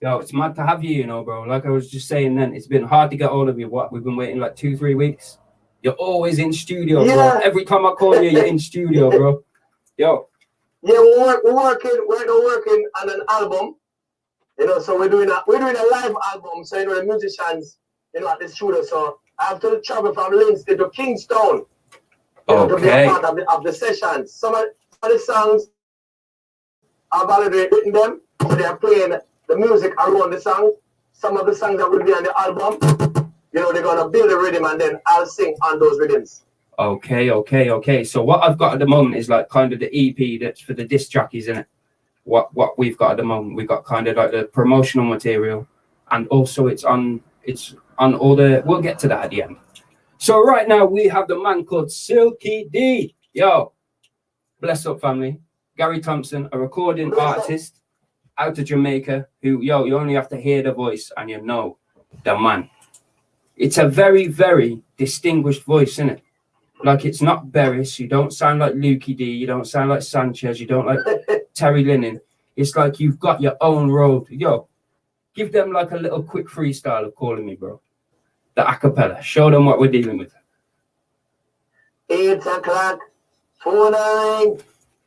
Yo, it's mad to have you, you know, bro. Like I was just saying then, it's been hard to get hold of you. What? We've been waiting like 2-3 weeks. You're always in studio, bro. Every time I call you, you're in studio, bro. Yo. Yeah, we're working on an album. You know, so we're doing a live album. So, you know, the musicians, you know, at the studio. So I have to travel from Lindsay to Kingston, you know, to be a part of the sessions. Some of the songs, I've already written them. So they're playing the music around the song. Some of the songs that will be on the album, you know, they're gonna build a rhythm and then I'll sing on those rhythms. Okay. So what I've got at the moment is like kind of the EP that's for the disc jockeys, isn't it? What we've got at the moment, we've got kind of like the promotional material, and also it's on all the. We'll get to that at the end. So right now we have the man called Silkkey D. Yo, bless up family. Gary Thompson, a recording artist out of Jamaica, who you only have to hear the voice and you know the man. It's a very, very distinguished voice, isn't it? Like, it's not Beres. You don't sound like Lukey D. You don't sound like Sanchez. You don't like Terry Linen. It's like you've got your own road. Yo, give them like a little quick freestyle of Calling Me, bro. The acapella. Show them what we're dealing with. 8 o'clock, phone ring,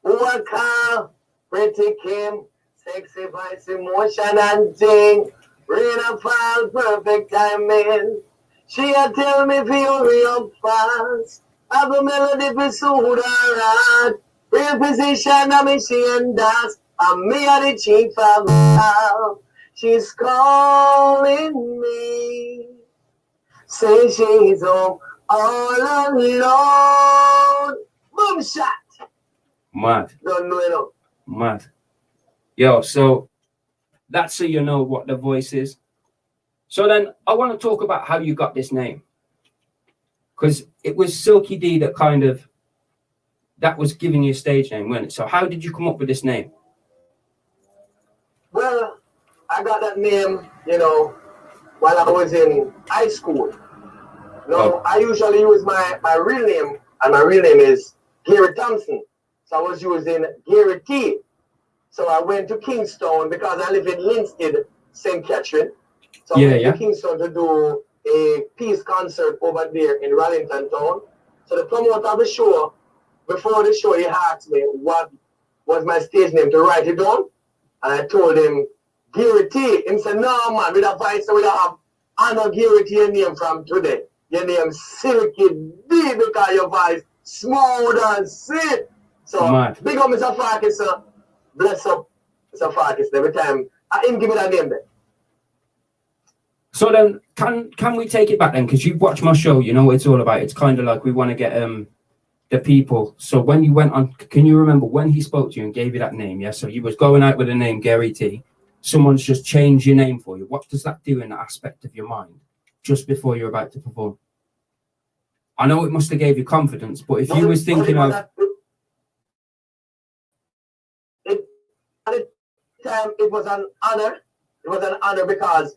what car, pretty Kim, sexy voice, emotion and ting, rain and fall, perfect timing. She a tell me fi hurry up fast. Have a melody for soothe her heart. Real position of me she and dance. And me are the chief of love. She's calling me. Say she's home all alone. Boom shot. Mad. Don't know it. Mad. Yo, so that's so you know what the voice is. So then I want to talk about how you got this name. Because it was Silkkey D that was giving you a stage name, wasn't it? So how did you come up with this name? Well, I got that name, you know, while I was in high school. You know, I usually use my real name, and my real name is Gary Thompson. So I was using Gary T. So I went to Kingston because I live in Linstead, St. Catherine. So I went to Kingston to do a peace concert over there in Rallington Town. So the promoter of the show, before the show, he asked me what was my stage name to write it down. And I told him, Gary T. He said, no, man, with a voice, we don't have honor Gary T. your name from today. Your name Silkkey D because your voice smooth and sweet. So, big up Mr. Farkas, sir. Bless up Mr. Farkas every time. I didn't give me that name there. So then, can we take it back then? Because you've watched my show, you know what it's all about. It's kind of like we want to get the people. So when you went on, can you remember when he spoke to you and gave you that name? Yeah. So you was going out with the name Gary T. Someone's just changed your name for you. What does that do in that aspect of your mind just before you're about to perform? I know it must have gave you confidence, but if you was thinking of... At the time, it was an honor. It was an honor because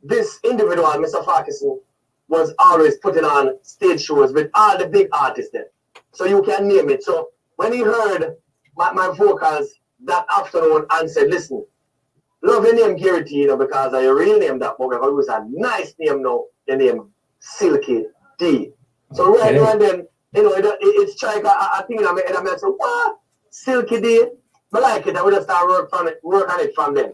this individual, Mr. Farquharson, was always putting on stage shows with all the big artists there. So you can name it. So when he heard my vocals that afternoon and said, listen, love your name Gary T, you know, because of your real name that program. It was a nice name now, your name Silkkey D. So right now and then, you know, it's strike a thing in my head and I said, what? Silkkey D? I like it. I would just start work on it from then.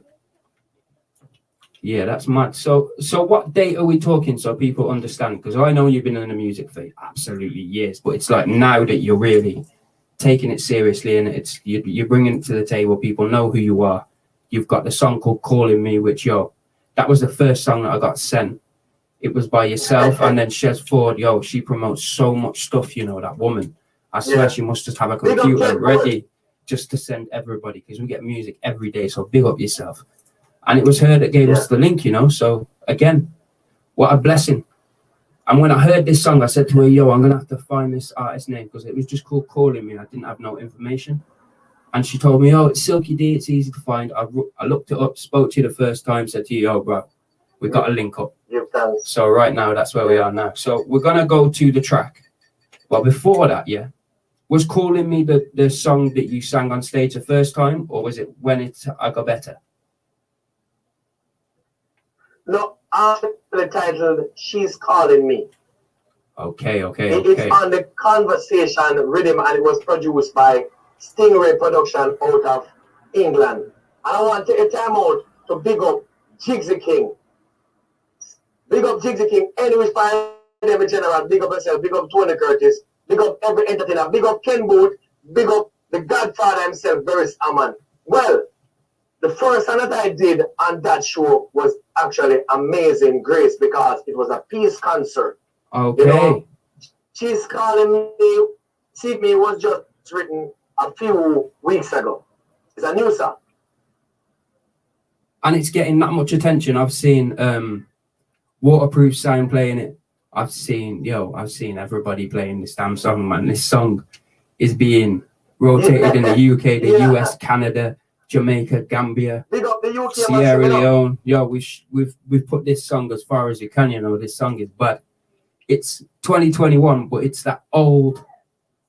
Yeah, that's mad. So what date are we talking so people understand? Because I know you've been in the music for absolutely years, but it's like now that you're really taking it seriously and it's you're bringing it to the table. People know who you are. You've got the song called Calling Me, which that was the first song that I got sent. It was by yourself and then Shez Ford. She promotes so much stuff, you know, that woman. I swear she must just have a computer ready just to send everybody because we get music every day. So big up yourself. And it was her that gave us the link, you know. So again, what a blessing. And when I heard this song, I said to her, I'm going to have to find this artist's name because it was just called Calling Me. I didn't have no information. And she told me, oh, it's Silkkey D, it's easy to find. I looked it up, spoke to you the first time, said to you, yo, bro, we got to link up. So right now, that's where we are now. So we're going to go to the track. But before that, yeah, was Calling Me the song that you sang on stage the first time, or was it When I Got Better? No, the title, She's Calling Me. Okay. It's on the Conversation rhythm, and it was produced by Stingray Production out of England. And I want to take a time out to big up Jigsy King. Big up Jigsy King, anyway, by them in general. Big up yourself, big up Tony Curtis, big up every entertainer, big up Ken Booth, big up the Godfather himself, Veris Aman. Well, the first song that I did on that show was actually Amazing Grace, because it was a peace concert. Okay. You know, She's Calling Me, See Me was just written a few weeks ago. It's a new song. And it's getting that much attention. I've seen Waterproof Sound playing it. I've seen everybody playing this damn song, man. This song is being rotated in the UK, the US, Canada, Jamaica, Gambia, Big up the UK, Sierra Leone. Yo, we've put this song as far as you can, you know, this song is, but it's 2021, but it's that old,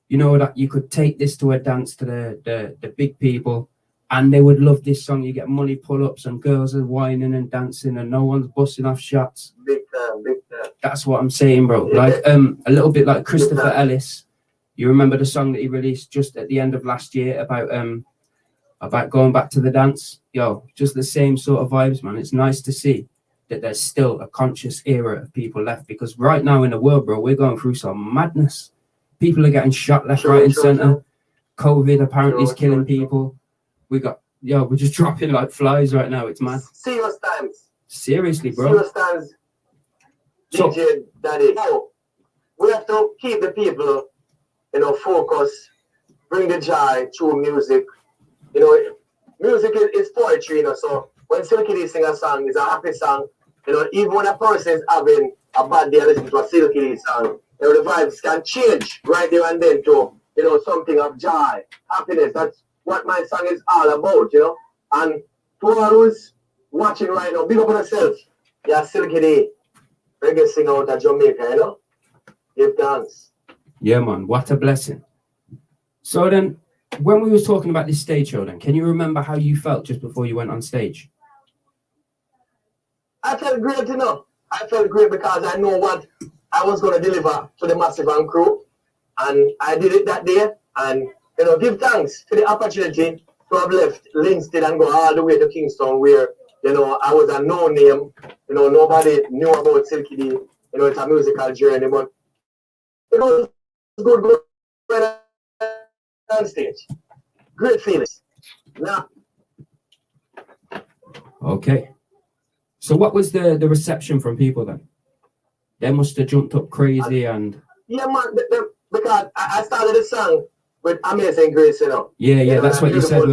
you know, that you could take this to a dance to the big people and they would love this song. You get money pull-ups and girls are whining and dancing and no one's busting off shots. Big time. That's what I'm saying, bro. Like a little bit like Christopher Ellis. You remember the song that he released just at the end of last year about going back to the dance? Yo, just the same sort of vibes, man. It's nice to see that there's still a conscious era of people left, because right now in the world, bro, we're going through some madness. People are getting shot left, right, and center. COVID apparently is killing people. We're just dropping like flies right now. It's mad. Serious times. Seriously, bro. Serious times. DJ Daddy. So we have to keep the people, you know, focused, bring the joy through music. You know, music is poetry, you know. So when Silkkey sing a song, it's a happy song. You know, even when a person is having a bad day listening to a Silkkey song, you know, the vibes can change right there and then to, you know, something of joy, happiness. That's what my song is all about, you know. And to all who's watching right now, big up on yourself. Yeah, Silkkey, reggae singer out of Jamaica, you know. Give thanks. Yeah, man. What a blessing. So then, when we was talking about this stage show, then, can you remember how you felt just before you went on stage? I felt great, you know. I felt great because I know what I was going to deliver to the Massive and crew. And I did it that day. And, you know, give thanks for the opportunity to have left Linstead and go all the way to Kingston, where, you know, I was a no-name. You know, nobody knew about Silkkey D. You know, it's a musical journey. But it was good on stage. Great feelings. Nah. Okay. So what was the reception from people then? They must have jumped up crazy and... Yeah, man, because I started the song with Amazing Grace, you know. Yeah, that's what you said.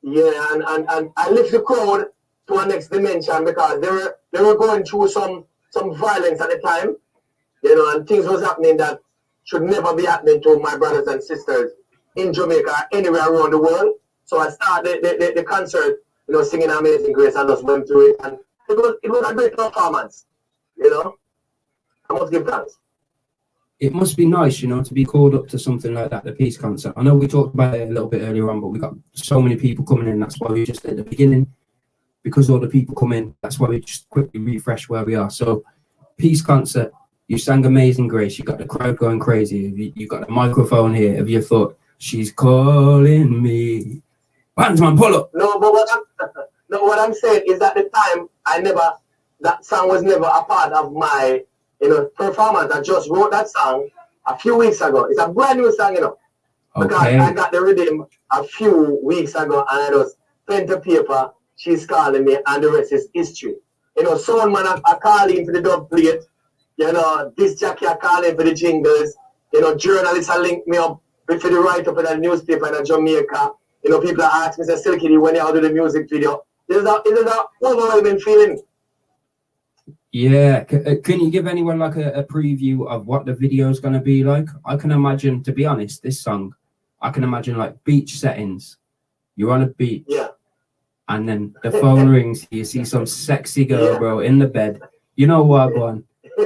Yeah, and I lift the crowd to a next dimension because they were going through some violence at the time, you know, and things was happening that should never be happening to my brothers and sisters in Jamaica, anywhere around the world. So I started the concert, you know, singing Amazing Grace, and just went through it, and it was a great performance, you know. I must give thanks. It must be nice, you know, to be called up to something like that, the peace concert. I know we talked about it a little bit earlier on, but we got so many people coming in. That's why we just at the beginning, because all the people come in, that's why we just quickly refresh where we are. So, peace concert, you sang Amazing Grace, you got the crowd going crazy, you got the microphone here. Have you thought, she's calling me? Bandsman, pull up. No, but what I'm saying is that at the time, that song was never a part of my, you know, performance. I just wrote that song a few weeks ago. It's a brand new song, you know. Because I got the rhythm a few weeks ago, and I just pen to paper, she's calling me, and the rest is history. You know, someone man I call in for the dub plate. You know, this Jackie I call in for the jingles. You know, journalists are link me up for the write-up in the newspaper in Jamaica. You know, people are asking me, say, Silkkey, when you do the music video. It is a overwhelming feeling. Yeah, can you give anyone like a preview of what the video is going to be like? I can imagine, to be honest, this song, I can imagine like beach settings. You're on a beach. Yeah. And then the phone rings. You see some sexy girl, bro, in the bed. You know what, go on.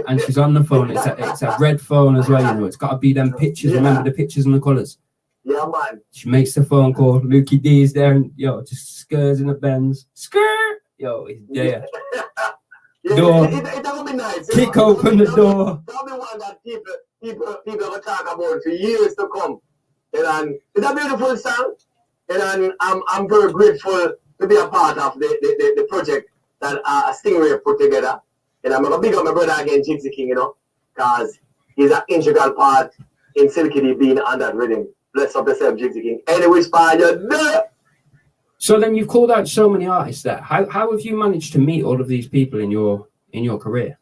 And she's on the phone. It's a red phone as well, you know. It's got to be them pictures. Yeah. Remember the pictures and the colours? Yeah, man. She makes the phone call. Lukey D is there, and yo, just skirts in the Benz. Skirt! Yo, he's there. Yeah, Door. It would be nice. Kick open the door. That'll be one that people will talk about for years to come. And it's a beautiful song. And I'm very grateful to be a part of the project that Stingray put together. And I'm going to big up my brother again, Gypsy King, you know, because he's an integral part in Silkkey being on that rhythm. Bless up yourself, Gypsy King. Anyway, you're there. So then you've called out so many artists there. How have you managed to meet all of these people in your career?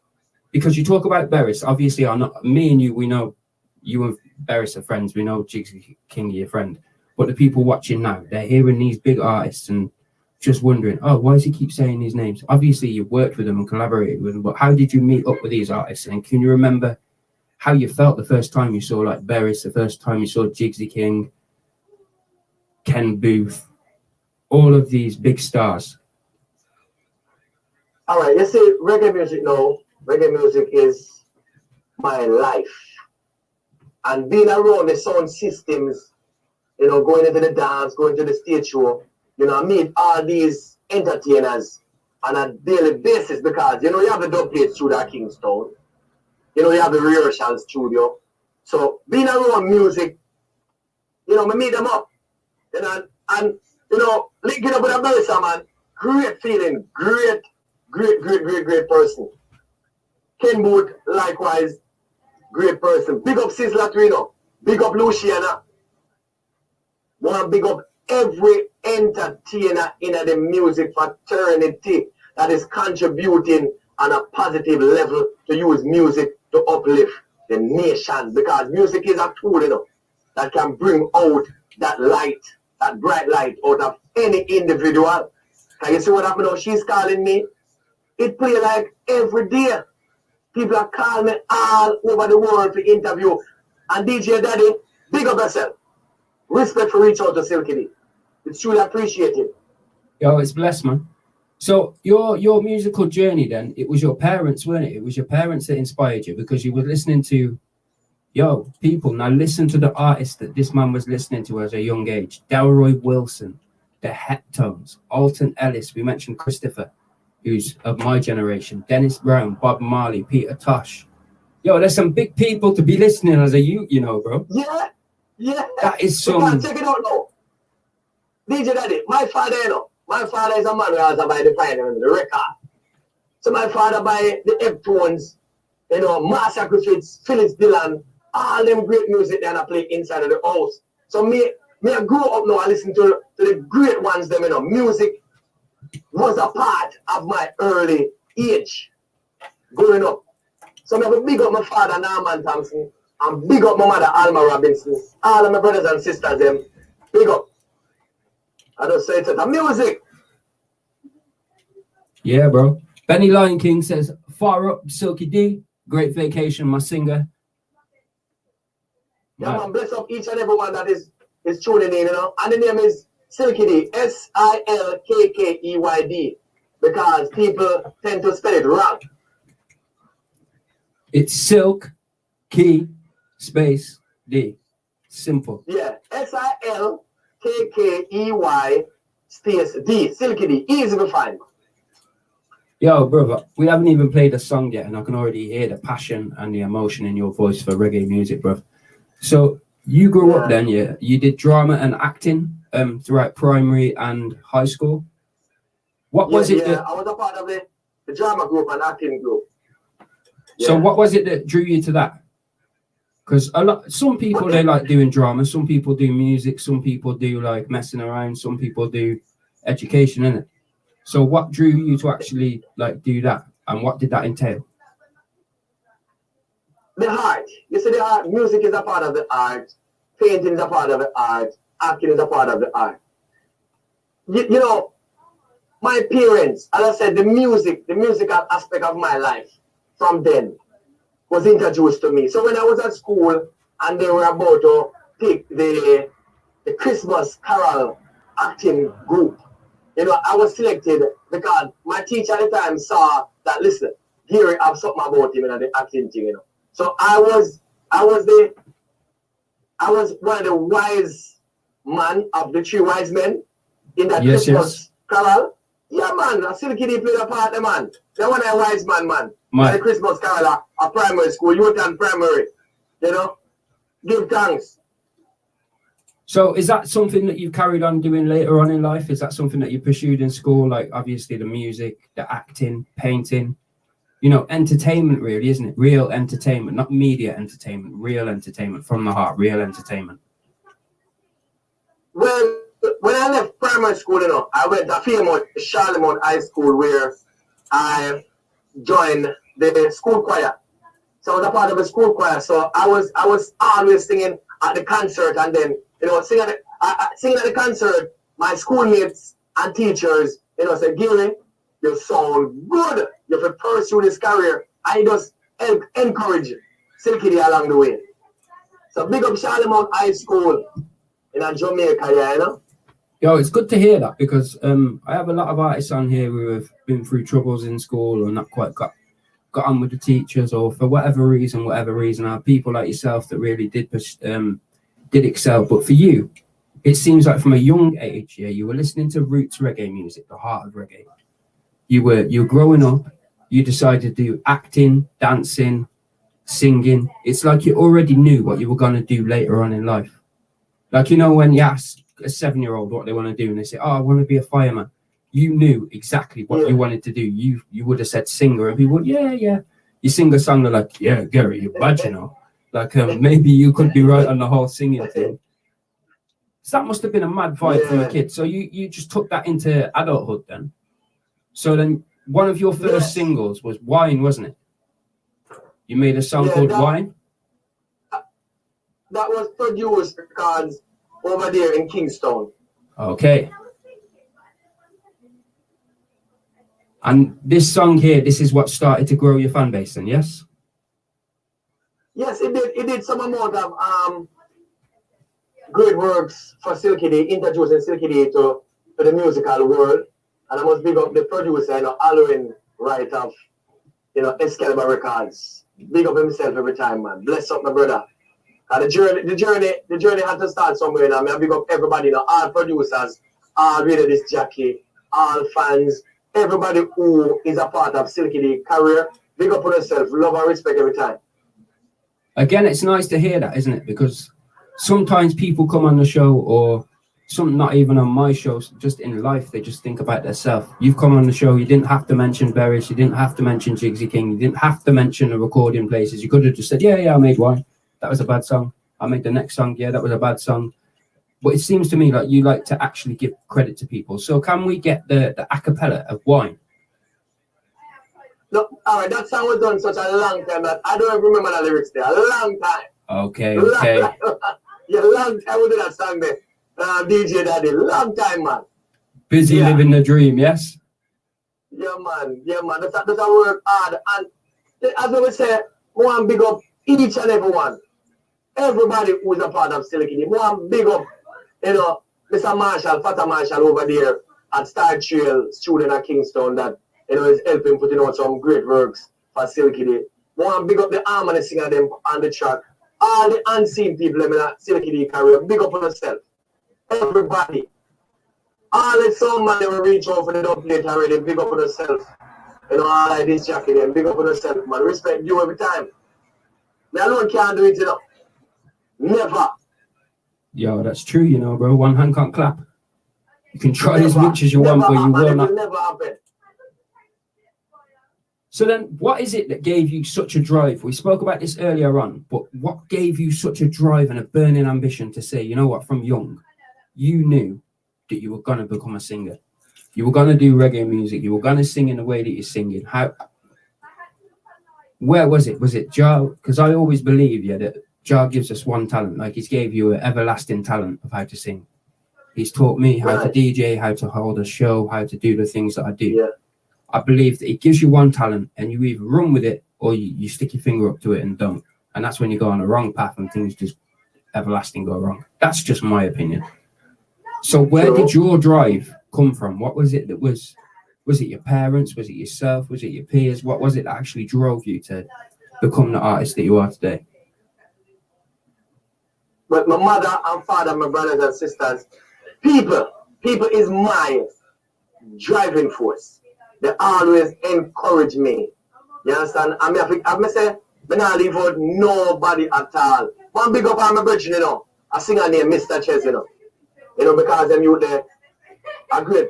Because you talk about Beres, obviously me and you, we know you and Beres are friends. We know Gypsy King, your friend. But the people watching now, they're hearing these big artists and just wondering, oh, why does he keep saying these names? Obviously, you've worked with them and collaborated with them, but how did you meet up with these artists? And can you remember how you felt the first time you saw like Beres, the first time you saw Gypsy King, Ken Booth, all of these big stars? All right, you see, reggae music is my life. And being around the sound systems, you know, going into the dance, going to the stage show, you know, I meet all these entertainers on a daily basis because, you know, you have the dub plate studio at Kingston. You know, you have the rehearsal studio. So being around music, you know, I meet them up. You know, and you know, linking up with a Beres, man, great feeling, great person. Ken Booth, likewise, great person. Big up Sizzla Trino, big up Luciana. Want to big up every entertainer in the music fraternity that is contributing on a positive level to use music to uplift the nation, because music is a tool, you know, that can bring out that light, that bright light out of any individual. Can you see what happened now? She's calling me. It play like every day. People are calling me all over the world for interview. And DJ Daddy, big up yourself. Respect for reach out to Silkkey. It's truly appreciated. Yo, it's blessed, man. So your musical journey then, it was your parents, weren't it? It was your parents that inspired you because you were listening to, people, now listen to the artists that this man was listening to as a young age. Delroy Wilson, the Heptones, Alton Ellis, we mentioned Christopher, who's of my generation, Dennis Brown, Bob Marley, Peter Tosh. Yo, there's some big people to be listening as a youth, you know, bro. Yeah. That is some... Check it out now. DJ Daddy, my father, you know, my father is a man who has to buy the pioneer, the record. So my father buy the Heptones, you know, Master Griffiths, Phyllis Dillon, all them great music that I play inside of the house. So me I grew up now, I listen to the great ones, them, you know, music was a part of my early age growing up. So I have to big up my father, Norman Thompson, and big up my mother, Alma Robinson, all of my brothers and sisters, them, big up. I just say it's the music. Yeah, bro. Benny Lion King says, far up, Silkkey D, great vacation, my singer. Yeah, man, bless up each and every one that is tuning in, you know. And the name is Silkkey D, Silkkeyd, because people tend to spell it wrong. It's Silk, Key, space, D. Simple. Yeah, Silkkey space D, Silkkey D, easy to find. Yo, brother, we haven't even played a song yet, and I can already hear the passion and the emotion in your voice for reggae music, bro. So you grew up then, yeah? You did drama and acting throughout primary and high school. What was it? Yeah, I was a part of the drama group and acting group. Yeah. So what was it that drew you to that? Because some people, they like doing drama, some people do music, some people do like messing around, some people do education, innit? So what drew you to actually like do that, and what did that entail? The art. You see, the art, music is a part of the art, painting is a part of the art, acting is a part of the art. You know, my parents, as I said, the musical aspect of my life from then was introduced to me. So when I was at school and they were about to pick the the Christmas Carol acting group. You know, I was selected because my teacher at the time saw that, listen, Gary have something about him in the acting thing, you know. So I was one of the wise man of the 3 wise men in that Christmas Carol. Yeah, man, Silkkey played a part, man. That one a wise man. The Christmas Carol at primary school, youth and primary, you know. Give thanks. So is that something that you've carried on doing later on in life? Is that something that you pursued in school? Like obviously the music, the acting, painting, you know, entertainment really, isn't it? Real entertainment, not media entertainment, real entertainment from the heart, real entertainment. Well, when I left primary school, you know, I went to Fairmont, Charlemont High School, where I joined the school choir. So I was a part of the school choir. So I was always singing at the concert, and then, you know, singing at the concert, my schoolmates and teachers, you know, said, Gary, you sound good. You have to pursue this career. I just encourage Silkkey along the way. So big up Charlemont High School in Jamaica, yeah, you know? Yo, it's good to hear that, because I have a lot of artists on here who have been through troubles in school or not quite got on with the teachers, or for whatever reason, are people like yourself that really did excel. But for you, it seems like from a young age, yeah, you were listening to roots reggae music, the heart of reggae. You were growing up, you decided to do acting, dancing, singing. It's like you already knew what you were going to do later on in life. Like, you know, when you ask a 7-year-old what they want to do and they say, oh, I want to be a fireman. You knew exactly what you wanted to do. You would have said singer, and people would, yeah. You sing a song, they're like, yeah, Gary, you're bad, you know. Like, maybe you could be right on the whole singing thing. So that must have been a mad vibe for a kid. So you just took that into adulthood then. So then one of your first singles was Wine, wasn't it? You made a song called Wine? That was produced because over there in Kingston. Okay. And this song here, this is what started to grow your fan base then, yes? Yes, it did. It did some amount of great works for Silkkey, introducing Silkkey to the musical world. And I must big up the producer, you know, Alwyn Wright of, you know, Excalibur Records. Big up himself every time, man. Bless up my brother. And the journey had to start somewhere. Now, I big up everybody, you know, all producers, all radio disc jockey, all fans, everybody who is a part of Silkkey career. Big up on yourself, love and respect every time. Again, it's nice to hear that, isn't it? Because sometimes people come on the show, or some not even on my shows, just in life, they just think about themselves. You've come on the show, you didn't have to mention Berries, you didn't have to mention Jigsy King, you didn't have to mention the recording places. You could have just said, yeah, I made one. That was a bad song. I made the next song. Yeah, that was a bad song. But it seems to me like you like to actually give credit to people. So can we get the a cappella of Wine? No, all right, that song was done such a long time that I don't remember the lyrics there. A long time. Okay. Yeah, long time we did that song there. DJ Daddy, long time, man. Busy living the dream, yes? Yeah, man. That's a work hard. And as we would say, we want to big up each and every one. Everybody who is a part of Silkkey. We want to big up, you know, Mr. Marshall, Fata Marshall over there at Star Trail Student at Kingston that, you know, is helping putting out some great works for Silkkey. We want to big up the harmony singer them on the track. All the unseen people in Silkkey career. Big up on yourself. Everybody. All the song man, they will reach out for the dub plate already. Big up on yourself. You know, all like this jacket and big up on yourself, man. Respect you every time. Me alone can't do it, you know. Never. Yo, that's true, you know, bro. One hand can't clap. You can try as much as you want, but you will not. It will never happen. So then, what is it that gave you such a drive? We spoke about this earlier on, but what gave you such a drive and a burning ambition to say, you know what, from young, you knew that you were going to become a singer. You were going to do reggae music. You were going to sing in the way that you're singing. Where was it? Was it Jah? Because I always believe, that Jah gives us one talent. Like he's gave you an everlasting talent of how to sing. He's taught me how to DJ, how to hold a show, how to do the things that I do. Yeah. I believe that it gives you one talent and you either run with it or you stick your finger up to it and don't. And that's when you go on the wrong path and things just everlasting go wrong. That's just my opinion. So where did your drive come from? What was it that was it your parents? Was it yourself? Was it your peers? What was it that actually drove you to become the artist that you are today? But my mother and father, my brothers and sisters, people is my driving force. They always encourage me. You understand? I say, I not leave out nobody at all. One big up on my bridge, you know. I sing her name, Mr. Ches, you know. You know, because them youth there, a great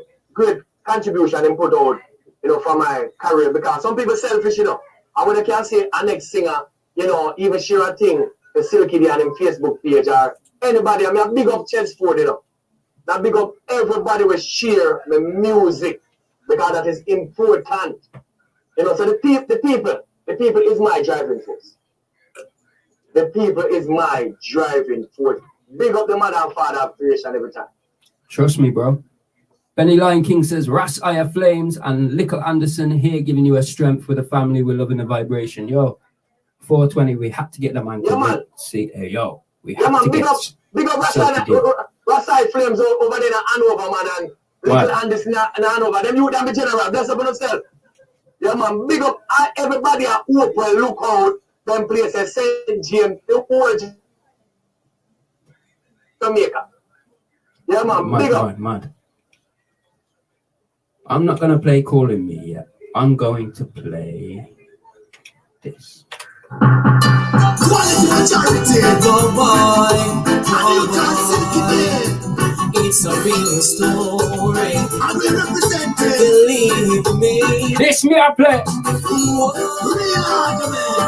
contribution and put out, you know, for my career. Because some people selfish, you know. And when I can say a next singer, you know, even share a thing, the Silkkey on him Facebook page or anybody, I mean, big up Chesford, you know. That big up everybody will share the music because that is important. You know, so the people is my driving force. The people is my driving force. Big up the mother and father of creation every time. Trust me, bro. Benny Lion King says, Ras Aya Flames and Little Anderson here giving you a strength with a family with love and a vibration. Yo, 420, we had to get the man to see. Hey, yo, we had to get big up Ras Aya Flames over there in Hanover, man, and Little Anderson in Hanover. Them you them be general. Bless up on yourself. Yeah, man, big up everybody at Open, look out, them places, St. James, the whole Jamaica. Yeah, man, big up. Man. I'm not going to play Calling Me yet. I'm going to play this. Quality majority, oh boy, it's a real story. And we represent it. Believe me. This me I play. Real argument.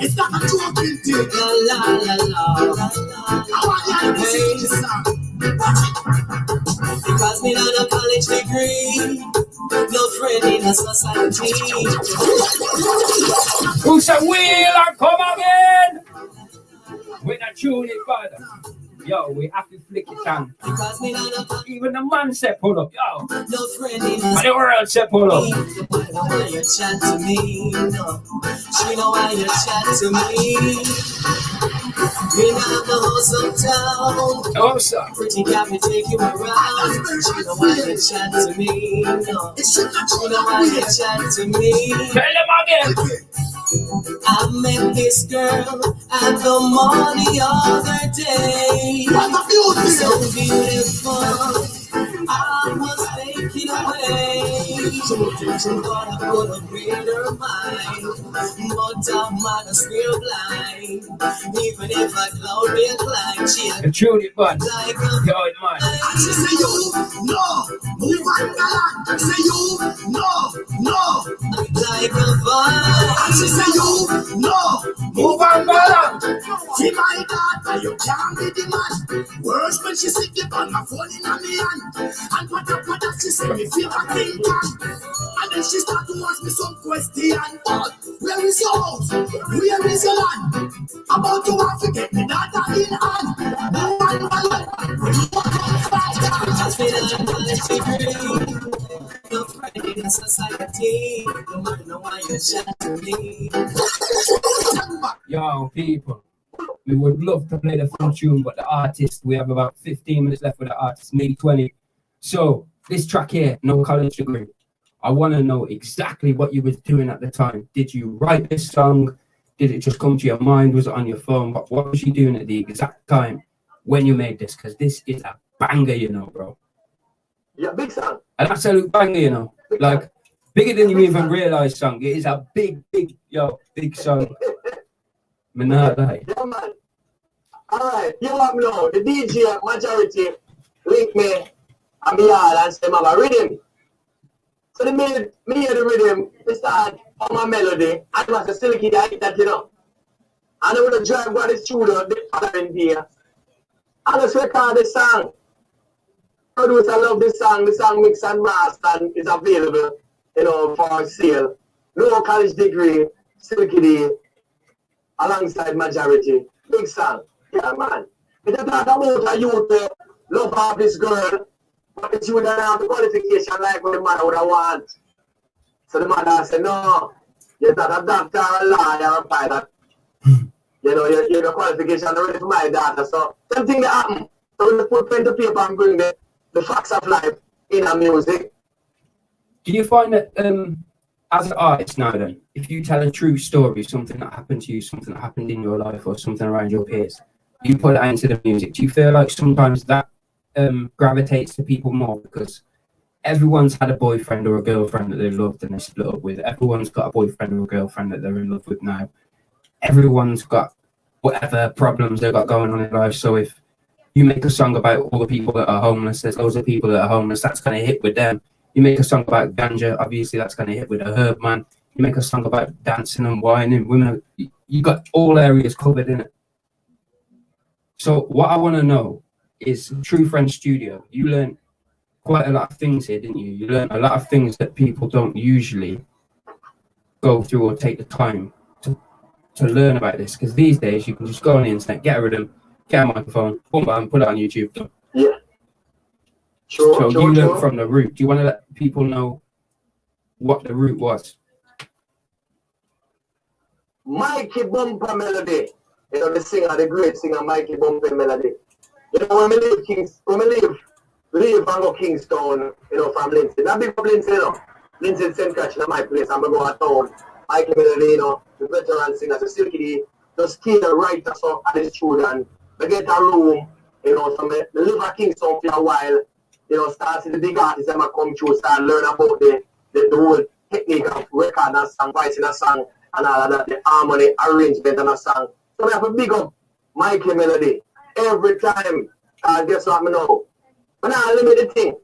It's not a joking thing. La la la la. I want you to sing this song. Because me not a college degree, no friend in a society. Who said we'll come again? With a tune it, father. Yo, we have to flick it down. Even the man said pull up, yo. No friend in and the world said pull up. I know why you chat to me, no. She know why you chat to me. We not the house of town. Oh, sir. Pretty cat me take you around. She know why you chat to me, no. She know why you chat to me. Tell them again. I met this girl at the mall the other day. What a beauty! So beautiful, I was taken away. But I couldn't read her mind. But I'm not still blind. Even if I cloud me a climb, she a tune it, bud. Like yo, man. And she say you, no, move on, galant. Say you, no, like a vine. And she say you, no, move on, galant. See my daughter, you can't be the man. Worse when she sit up on my phone in my hand. And what she say me feel a thing can. And then she start to ask me some question. But where is your house? Where is your land? About to have to get me daughter in hand. No one just feel like no friend in a society. No matter why you chat to me. Yo, people. We would love to play the full tune, but the artist, we have about 15 minutes left with the artist, maybe 20. So this track here, No College Degree. I want to know exactly what you was doing at the time. Did you write this song? Did it just come to your mind? Was it on your phone? What was you doing at the exact time when you made this? Because this is a banger, you know, bro. Yeah, big song. An absolute banger, you know. Like, bigger than you even realize song. It is a big song. Yeah, man. Alright, you want me know, the DJ majority link me and me all and say, I have a rhythm. So they made me the rhythm, they start on my melody, and it was a Silkkey that, you know. And I would have drive by the studio the following day. And I just record the song. Producer love this song, the song mix and master and is available, you know, for sale. No College Degree, Silkkey alongside majority. Big song. Yeah, man. It's not about a youth love of this girl, but it's you don't have the qualification like what the mother would want. So the mother said, no, you're not a doctor or a lawyer or a pilot. You know, you're the qualification already for my daughter. So something that happen. So we put pen to paper and bring the facts of life in our music. Do you find that as an artist now then, if you tell a true story, something that happened to you, something that happened in your life or something around your peers, you put it into the music, do you feel like sometimes that gravitates to people more because everyone's had a boyfriend or a girlfriend that they loved and they split up with? Everyone's got a boyfriend or a girlfriend that they're in love with now. Everyone's got whatever problems they've got going on in life. So if you make a song about all the people that are homeless, there's loads of people that are homeless, that's going to hit with them. You make a song about ganja, obviously that's going to hit with a herb man. You make a song about dancing and wine and women, you got all areas covered in it. So what I want to know is, True Friends Studio, you learned quite a lot of things here, didn't you? You learned a lot of things that people don't usually go through or take the time to learn about this, because these days you can just go on the internet, get a rhythm, get a microphone, boom, bam, put it on YouTube. Done. Yeah. Sure, So sure, you learned sure. from the root. Do you want to let people know what the root was? Mikey Bumper Melody. You know, the singer, the great singer, Mikey Bumper Melody. You know, when we leave and go Kingston, you know, from Lindsay. Not big up Lindsay, you know. Lindsay St. Catching at my place, I'm going to go to town. Mikey Melody, you know, the veteran singer, so Silkkey, just key the writer song at the studio. I get a room, you know, so I live at Kingston for a while. You know, start to the big artists that come through, start learn about the whole technique of record and song, voicing a song, and all of that, the harmony, arrangement and a song. So we have to big up Mikey Melody every time. Guess what I know? But now, limit the thing.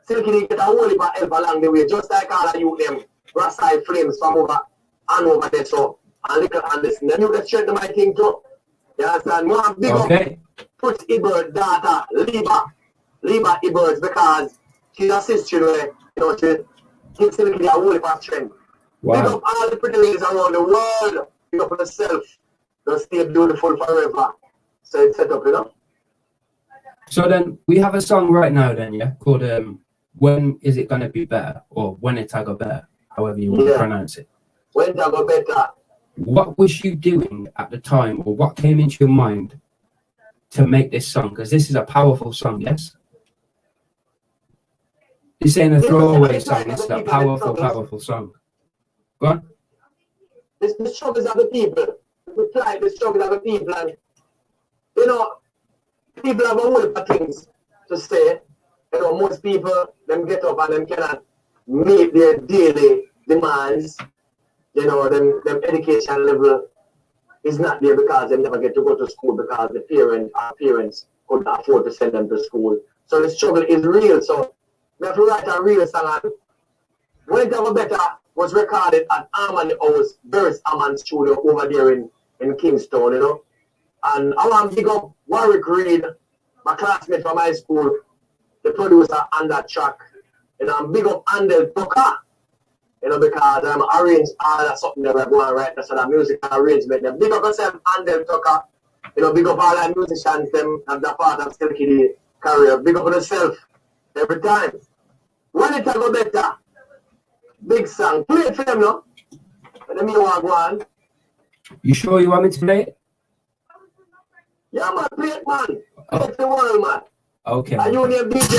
Silkkey get a whole heap of help along the way, just like all of you, them Rasai Flames from over and over there. So, and look and listen. Then you can straighten my thing too. You understand? More big up Put Ebert daughter, Liba Ebert, because she's a sister, you know, she gives Silkkey a whole heap of strength. Wow. Big up all the pretty ladies around the world. Big up yourself. Don't stay beautiful forever. So it's set up, you know. So then we have a song right now then, yeah, called When Is It Gonna Be Better, or When It Go Better, however you want to pronounce it. When It Go Better. What was you doing at the time, or what came into your mind to make this song? Because this is a powerful song, yes? This ain't a throwaway song, this is a powerful song. Go on. The struggles of the people. The struggles of the people. And, you know, people have a whole lot of things to say. You know, most people, them get up and them cannot meet their daily demands. You know, them education level is not there because they never get to go to school because our parents couldn't afford to send them to school. So the struggle is real. So we have to write a real song. And When It Go Better was recorded at Harmony House, Burst Hammond Studio over there in Kingston, you know. And I want to big up Warwick Reed, my classmate from high school, the producer on that track. You know, I'm big up Andel Tucker, you know, because I'm arranged all that something that we're going right now, so that music arrangement. Them. Big up yourself, Andel Tucker. You know, big up all the musicians, them, and the part of Silkkey career. Big up on yourself every time. When It Go Better, big song. Play it for them, no? Let me want go on. You sure you want me to play it? Yeah, man, play it, man. Play it the world, man. Okay. And you name DJ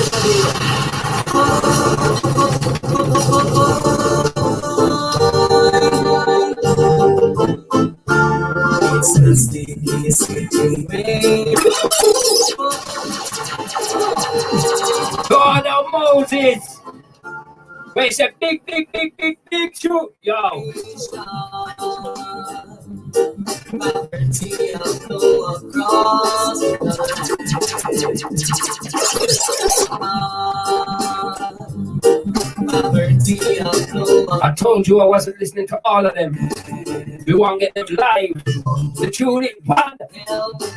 God of Moses! Wait, it's a big shoot, yo. I told you I wasn't listening to all of them. We want to get them live. The tune is bad.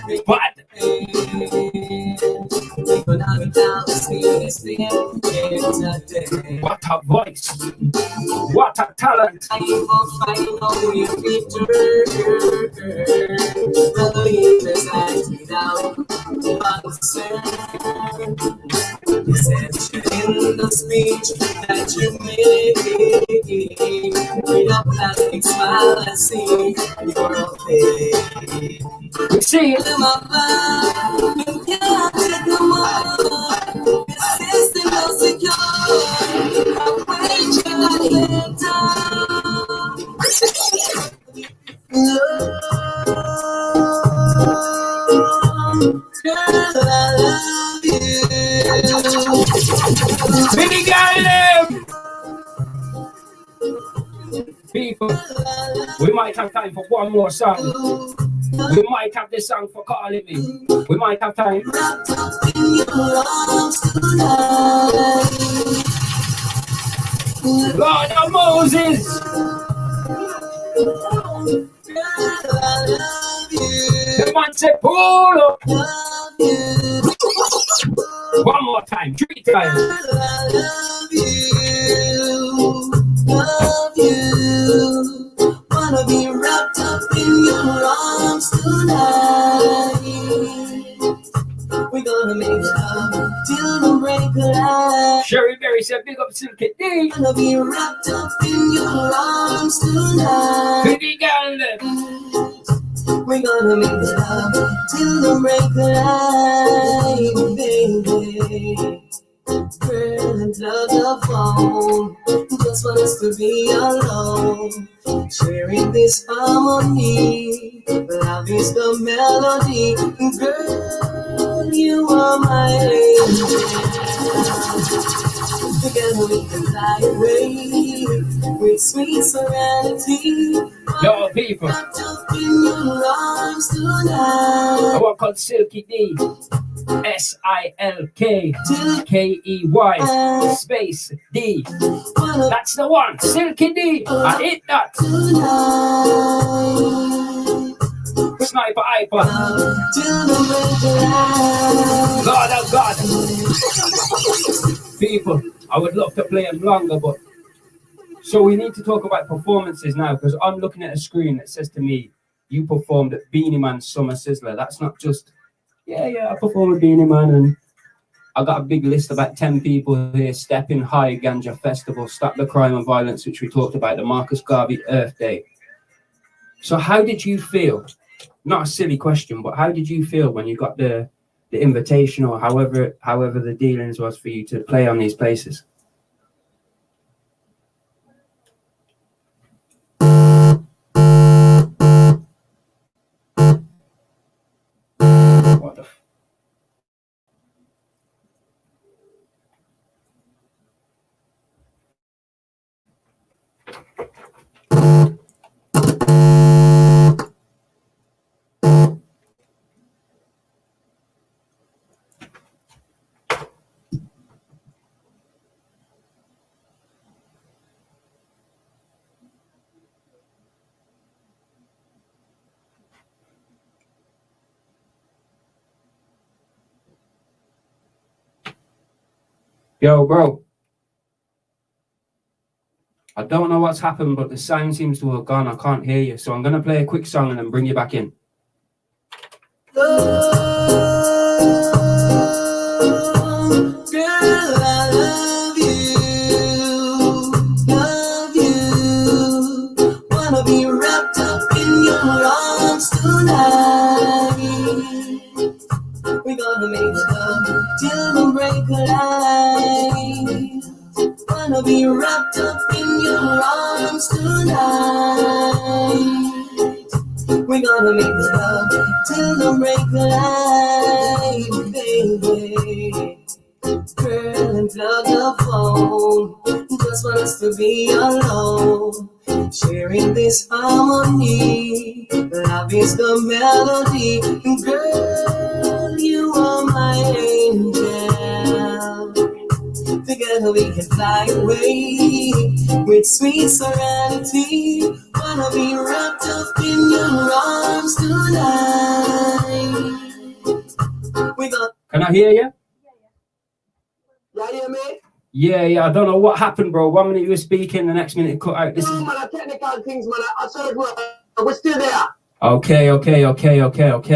It's bad. What a voice. What a talent. In the speech that you made, read up that big smile and see your face. We see it. Billy Gallum! People, we might have time for one more song. We might have this song for calling me. We might have time. Lord of Moses! The man said, pull up! One more time, 3 times. Love you, wanna be wrapped up in your arms tonight. We're gonna make love till the break of light. Sherry Berry said, big up Silkkey D. Wanna be wrapped up in your arms tonight. Pretty girl. We're gonna make love till the break of light, baby. Girl, and plug the phone. Just want us to be alone, sharing this harmony. Love is the melody. Girl, you are my angel. Together we can fly away with sweet serenity. Yo, people. In your arms tonight. I want called Silkkey D. Silkkey space D. That's the one. Silkkey D. I hit that. Sniper Iper. God oh God. People, I would love to play them longer, but so we need to talk about performances now, because I'm looking at a screen that says to me, you performed at Beanie Man's Summer Sizzler. That's not just I performed with Beanie Man, and I got a big list of about 10 people here. Stepping High Ganja Festival, Stop the Crime and Violence, which we talked about, the Marcus Garvey Earth Day. So how did you feel? Not a silly question, but how did you feel when you got the invitation, or however the dealings was for you to play on these places? What the Yo, bro. I don't know what's happened, but the sound seems to have gone. I can't hear you. So I'm going to play a quick song and then bring you back in. Love you. Wanna be wrapped up in your arms tonight. We're gonna make love till the break of light. Wanna be wrapped up in your arms tonight. We're gonna make love till the break of light, baby. Girl, and plug the phone. Just want us to be alone, sharing this harmony. Love is the melody. Girl, you are my angel. Together we can fly away with sweet serenity. Wanna be wrapped up in your arms tonight. Can I hear you? Yeah, you hear me? Yeah. I don't know what happened, bro. 1 minute you were speaking, the next minute it cut out. This is man, technical things, man. I saw it. We're still there. Okay.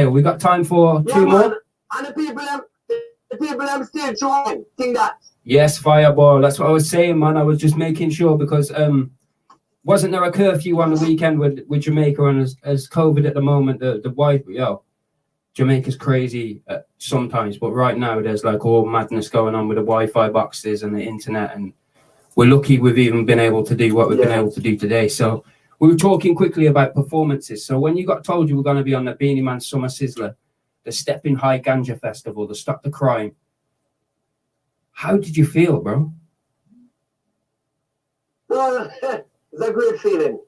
We got time for two more. And the people them still trying. Think that. Yes, Fireball. That's what I was saying, man. I was just making sure because wasn't there a curfew on the weekend with Jamaica, and as COVID at the moment, the wide, Jamaica's crazy sometimes, but right now there's like all madness going on with the Wi-Fi boxes and the internet, and we're lucky we've even been able to do what we've been able to do today. So we were talking quickly about performances. So when you got told you were going to be on the Beanie Man Summer Sizzler, the Stepping High Ganja Festival, the Stop the Crime, how did you feel, bro? Well, it's a great feeling.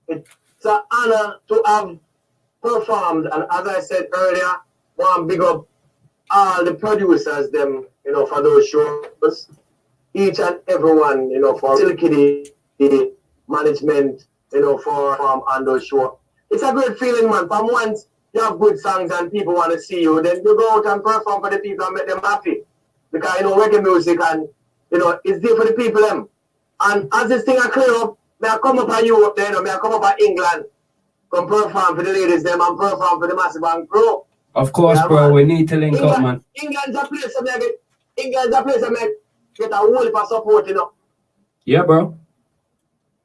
It's an honor to have performed, and as I said earlier, I want to big up all the producers, them, for those shows. Each and everyone, for Silkkey, the management, for on those shows. It's a great feeling, man. From once you have good songs and people want to see you, then you go out and perform for the people and make them happy. Because, reggae music and, it's there for the people, them. And as this thing I clear up, may I come up at Europe then, or may I come up at England, come perform for the ladies them and perform for the massive and crew. Of course, bro, we need to link up, man. England's a place I get a whole heap of support, Yeah, bro.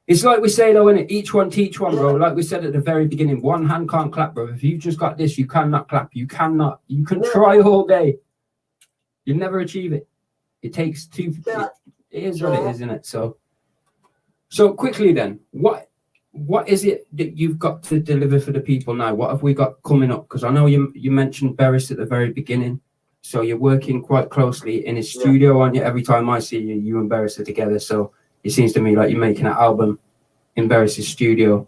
It's like we say though, innit? Each one teach one, bro. Like we said at the very beginning, one hand can't clap, bro. If you just got this, you cannot clap. You cannot. You can try all day. You'll never achieve it. It takes two. It is what it is, isn't it? So quickly then, what is it that you've got to deliver for the people now? What have we got coming up? Because I know you mentioned Beres at the very beginning. So you're working quite closely in his studio, aren't you? Every time I see you, you and Beres are together. So it seems to me like you're making an album in Beres' studio.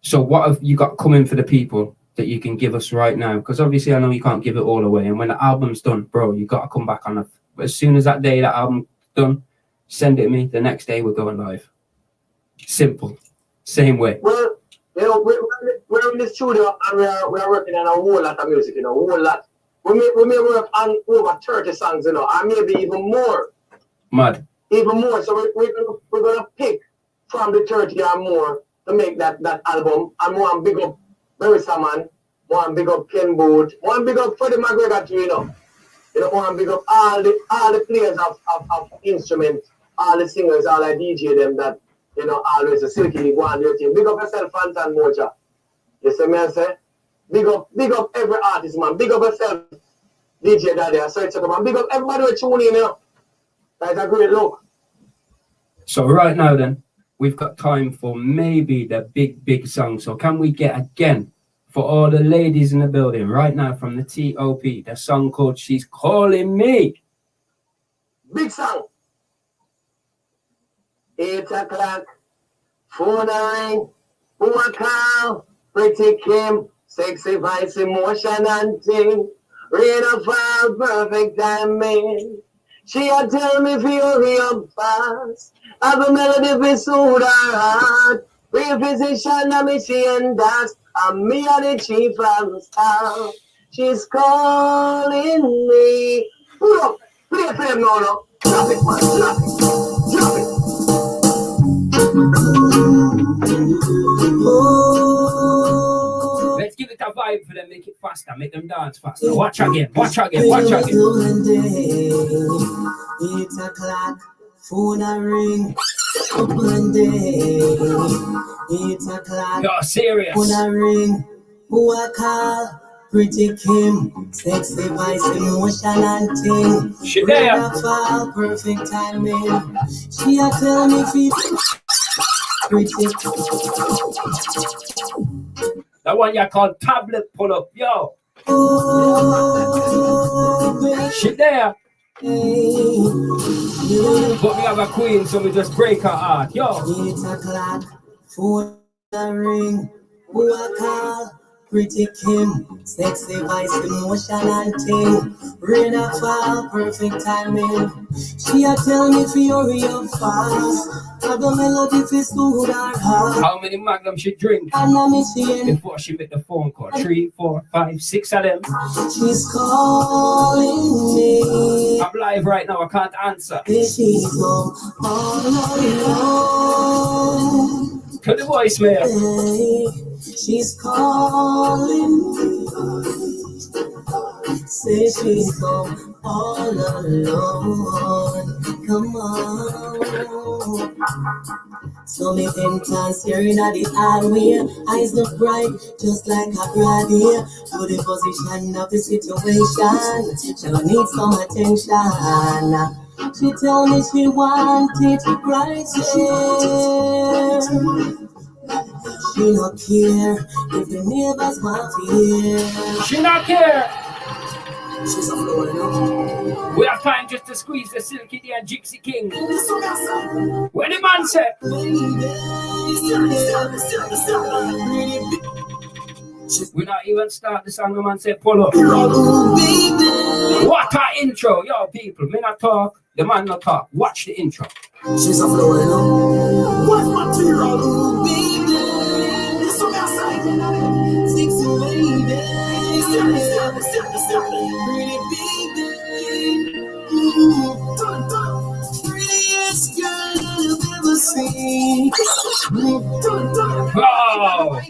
So what have you got coming for the people that you can give us right now? Because obviously I know you can't give it all away. And when the album's done, bro, you got to come back on it. As soon as that day that album's done, send it to me. The next day we're going live. Simple. Same way. Well, we're in the studio and we are working on a whole lot of music, a whole lot. We may work on over 30 songs, and maybe even more. Mad. Even more. So we're going to pick from the 30 or more to make that album. And more and big up Barista Man, more and big up Ken Boot, more and big up Freddie McGregor too, more and big up all the players of instruments, all the singers, all the DJ them that, always a Silkkey go on your team. Big up yourself, Fanta and Moja. You see me I say? Big up every artist, man. Big up yourself, DJ Daddy. So it's a man. Big up everybody who tune in, That's a great look. So right now then, we've got time for maybe the big song. So can we get again for all the ladies in the building right now from the T.O.P. the song called She's Calling Me. Big song. 8 o'clock, phone ring, who I call, pretty Kim, sexy voice, emotion and ting, rain of fall, perfect timing. She a tell me fi hurry up fast, have a melody fi soothe her heart, real physician and me she and that, and me a the chief and star. She's calling me. Pull up, play for them now, no. Drop it, man, drop it, drop it. Let's give it a vibe for them, make it faster, make them dance faster. Watch again, watch again, watch again. 8 o'clock, phone a ring. Monday, 8 o'clock. You're serious. Phone a ring. Who I call? Pretty Kim, sexy voice, emotion and ting. She there. Fall, perfect timing. She a tell me fi pretty. That one you call tablet pull up, yo. Oh, She there. But we have a queen, so we just break her heart, yo. 8 o'clock, phone a ring. Who I call? Pretty Kim, sexy voice, emotion and ting. Rain a fall, perfect timing. She a tell me fi hurry up fast. Have a melody fi soothe her heart. How many magnums she drink before she make the phone call? 3, 4, 5, 6 of them. She's calling me. I'm live right now, I can't answer. She's all alone. To the voicemail. She's calling me. Say she's gone all alone. Come on. So me enter staring at the hallway. Eyes look bright, just like a brady. To the position of the situation, she need some attention. She tell me she wanted to crisis. She not care if the neighbors want to hear. She not care. She's a floor, you know. We have time just to squeeze the Silkkey and Gypsy King. When the man said, we not even start the song, the man said, pull up. What a intro, yo people. Me not talk, the man not talk. Watch the intro. She's a floor, you know. What material? Baby, so outside. Sexy baby. Pretty baby. Prettiest girl you've ever seen. Oh.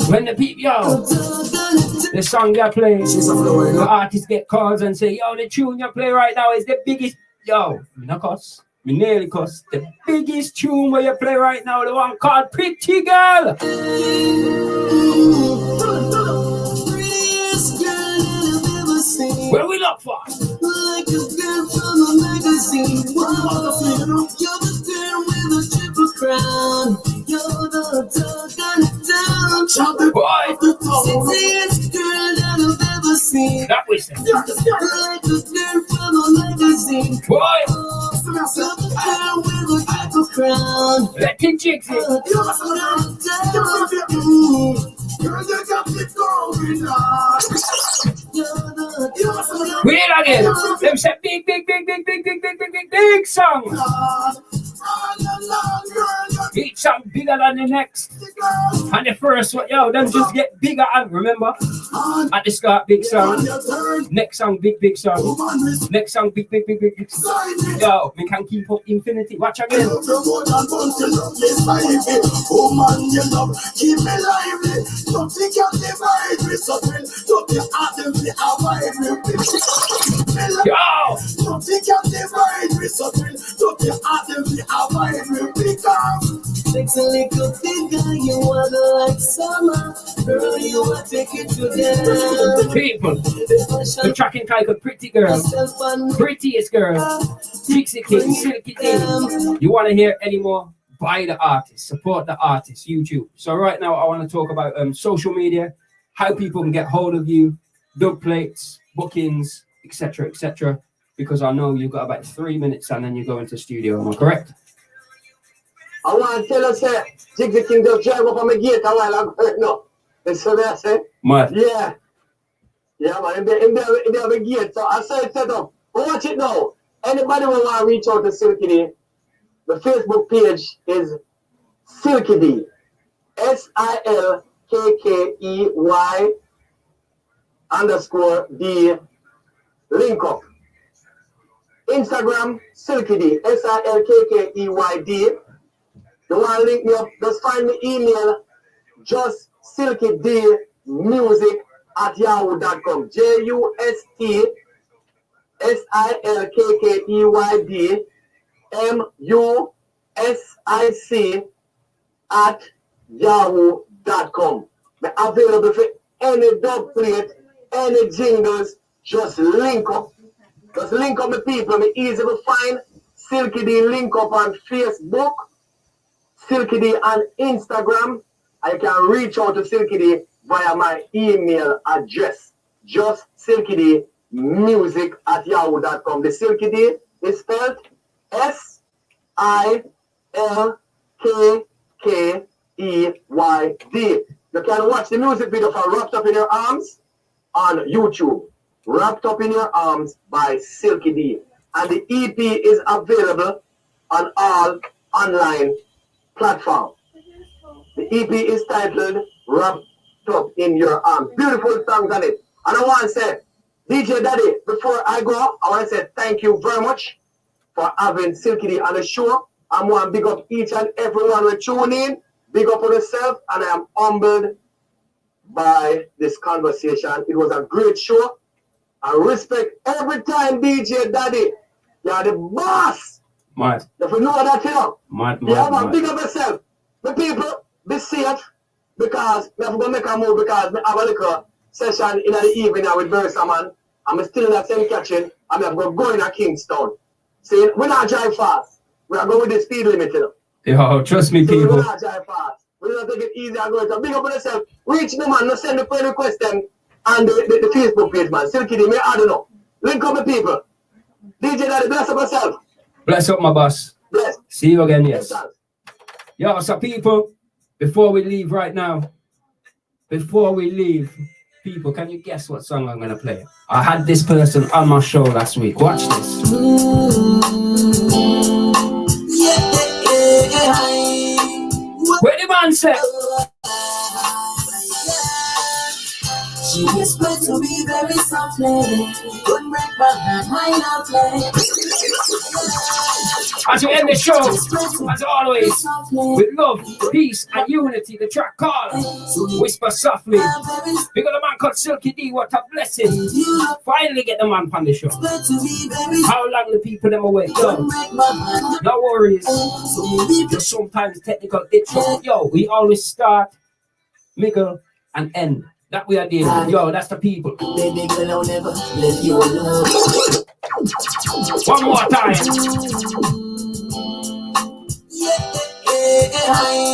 When the people, yo, the song you play, the artists get calls and say, yo, the tune you play right now is the biggest. Yo, me not cuss, me nearly cuss. The biggest tune where you play right now, the one called Pretty Girl. Where we look for? Like a girl from a magazine. You're the girl with a triple crown. You're the dog on the down. Boy, Sexiest girl that I've ever seen. that was it. Like a girl from a magazine. Boy, You're the girl with a triple crown. let it jigs it. Wait again. Them say big song. Each song bigger than the next. And the first one, yo, them just get bigger and remember. At the start, big song. Next song, big song. Next song, big. Yo, we can keep up infinity. Watch again. Keep me lively, don't think I'm the vibe, so don't be asking me how I will be. Yo! Don't think I'm the vibe, so don't be asking me how I will become. Sexy little figure, you wanna like summer. Girl, you wanna take it to them. People, the tracking title, Pretty Girl, Prettiest Girl, Gypsy King, Silkkey King. You want to hear any more? Buy the artist, support the artist, YouTube. So right now I want to talk about social media, how people can get hold of you, dub plates, bookings, etc., because I know you've got about 3 minutes and then you go into the studio. Am I correct? I want to tell us that Gypsy King just drive up on my gate a while ago. No, that's what I say. Mad. Yeah, man, in the gate. So I saw it set up. Watch it now. Anybody who want to reach out to Silkkey, the Facebook page is Silkkey, SILKKEY_D link up. Instagram Silkkey, SILKKEYD. You want to link me up? Just find me email, just silkkeymusic@yahoo.com. JUSTILKKEYDmusic@yahoo.com. They're available for any dub plate, any jingles. Just link up. Just link up with people. It's easy to find. Silkkey link up on Facebook, Silkkey on Instagram. I can reach out to Silkkey via my email address. Just silkkeymusic@yahoo.com. The Silkkey is spelled SILKKEYD. You can watch the music video for Wrapped Up in Your Arms on YouTube. Wrapped Up in Your Arms by Silkkey. And the EP is available on all online platforms. The EP is titled Wrapped Up in Your Arms. Beautiful songs on it. And I want to say, DJ Daddy, before I go, I want to say thank you very much for having Silkkey on the show. I want to big up each and everyone who tune in. Big up on yourself, and I am humbled by this conversation. It was a great show. I respect every time DJ Daddy. You're the boss. Mad. If you know that, you know. Mad. You have a big of yourself. The people, be safe because we have to make a move because we have a little session in the evening with Versa man. I'm still in that same catching and we have to go in a Kingston. See, we're not drive fast. We are going with the speed limit, you know. Yo, trust me, people. We're not drive fast. We're not take it easy and go. So big up on yourself. Reach the man, not send the friend request them and the Facebook page, man. Silkkey, me, I don't know. Link up the people. DJ Daddy, bless up yourself. Bless up, my boss. Bless. See you again, yes. Yo, so people, before we leave right now, people, can you guess what song I'm going to play? I had this person on my show last week. Watch this. Where the man said? She whispered to me very softly, couldn't break my heart, why not play? As we end the show, as always, with love, peace, and unity, the track called Whisper Softly. We got a man called Silkkey D, what a blessing. Finally get the man on the show. How long the people them away? Yo, no worries. Just sometimes technical itch. Yo, we always start, middle, and end. That we are doing. Yo, that's the people. Baby girl, I'll never let you alone. One more time. Yeah.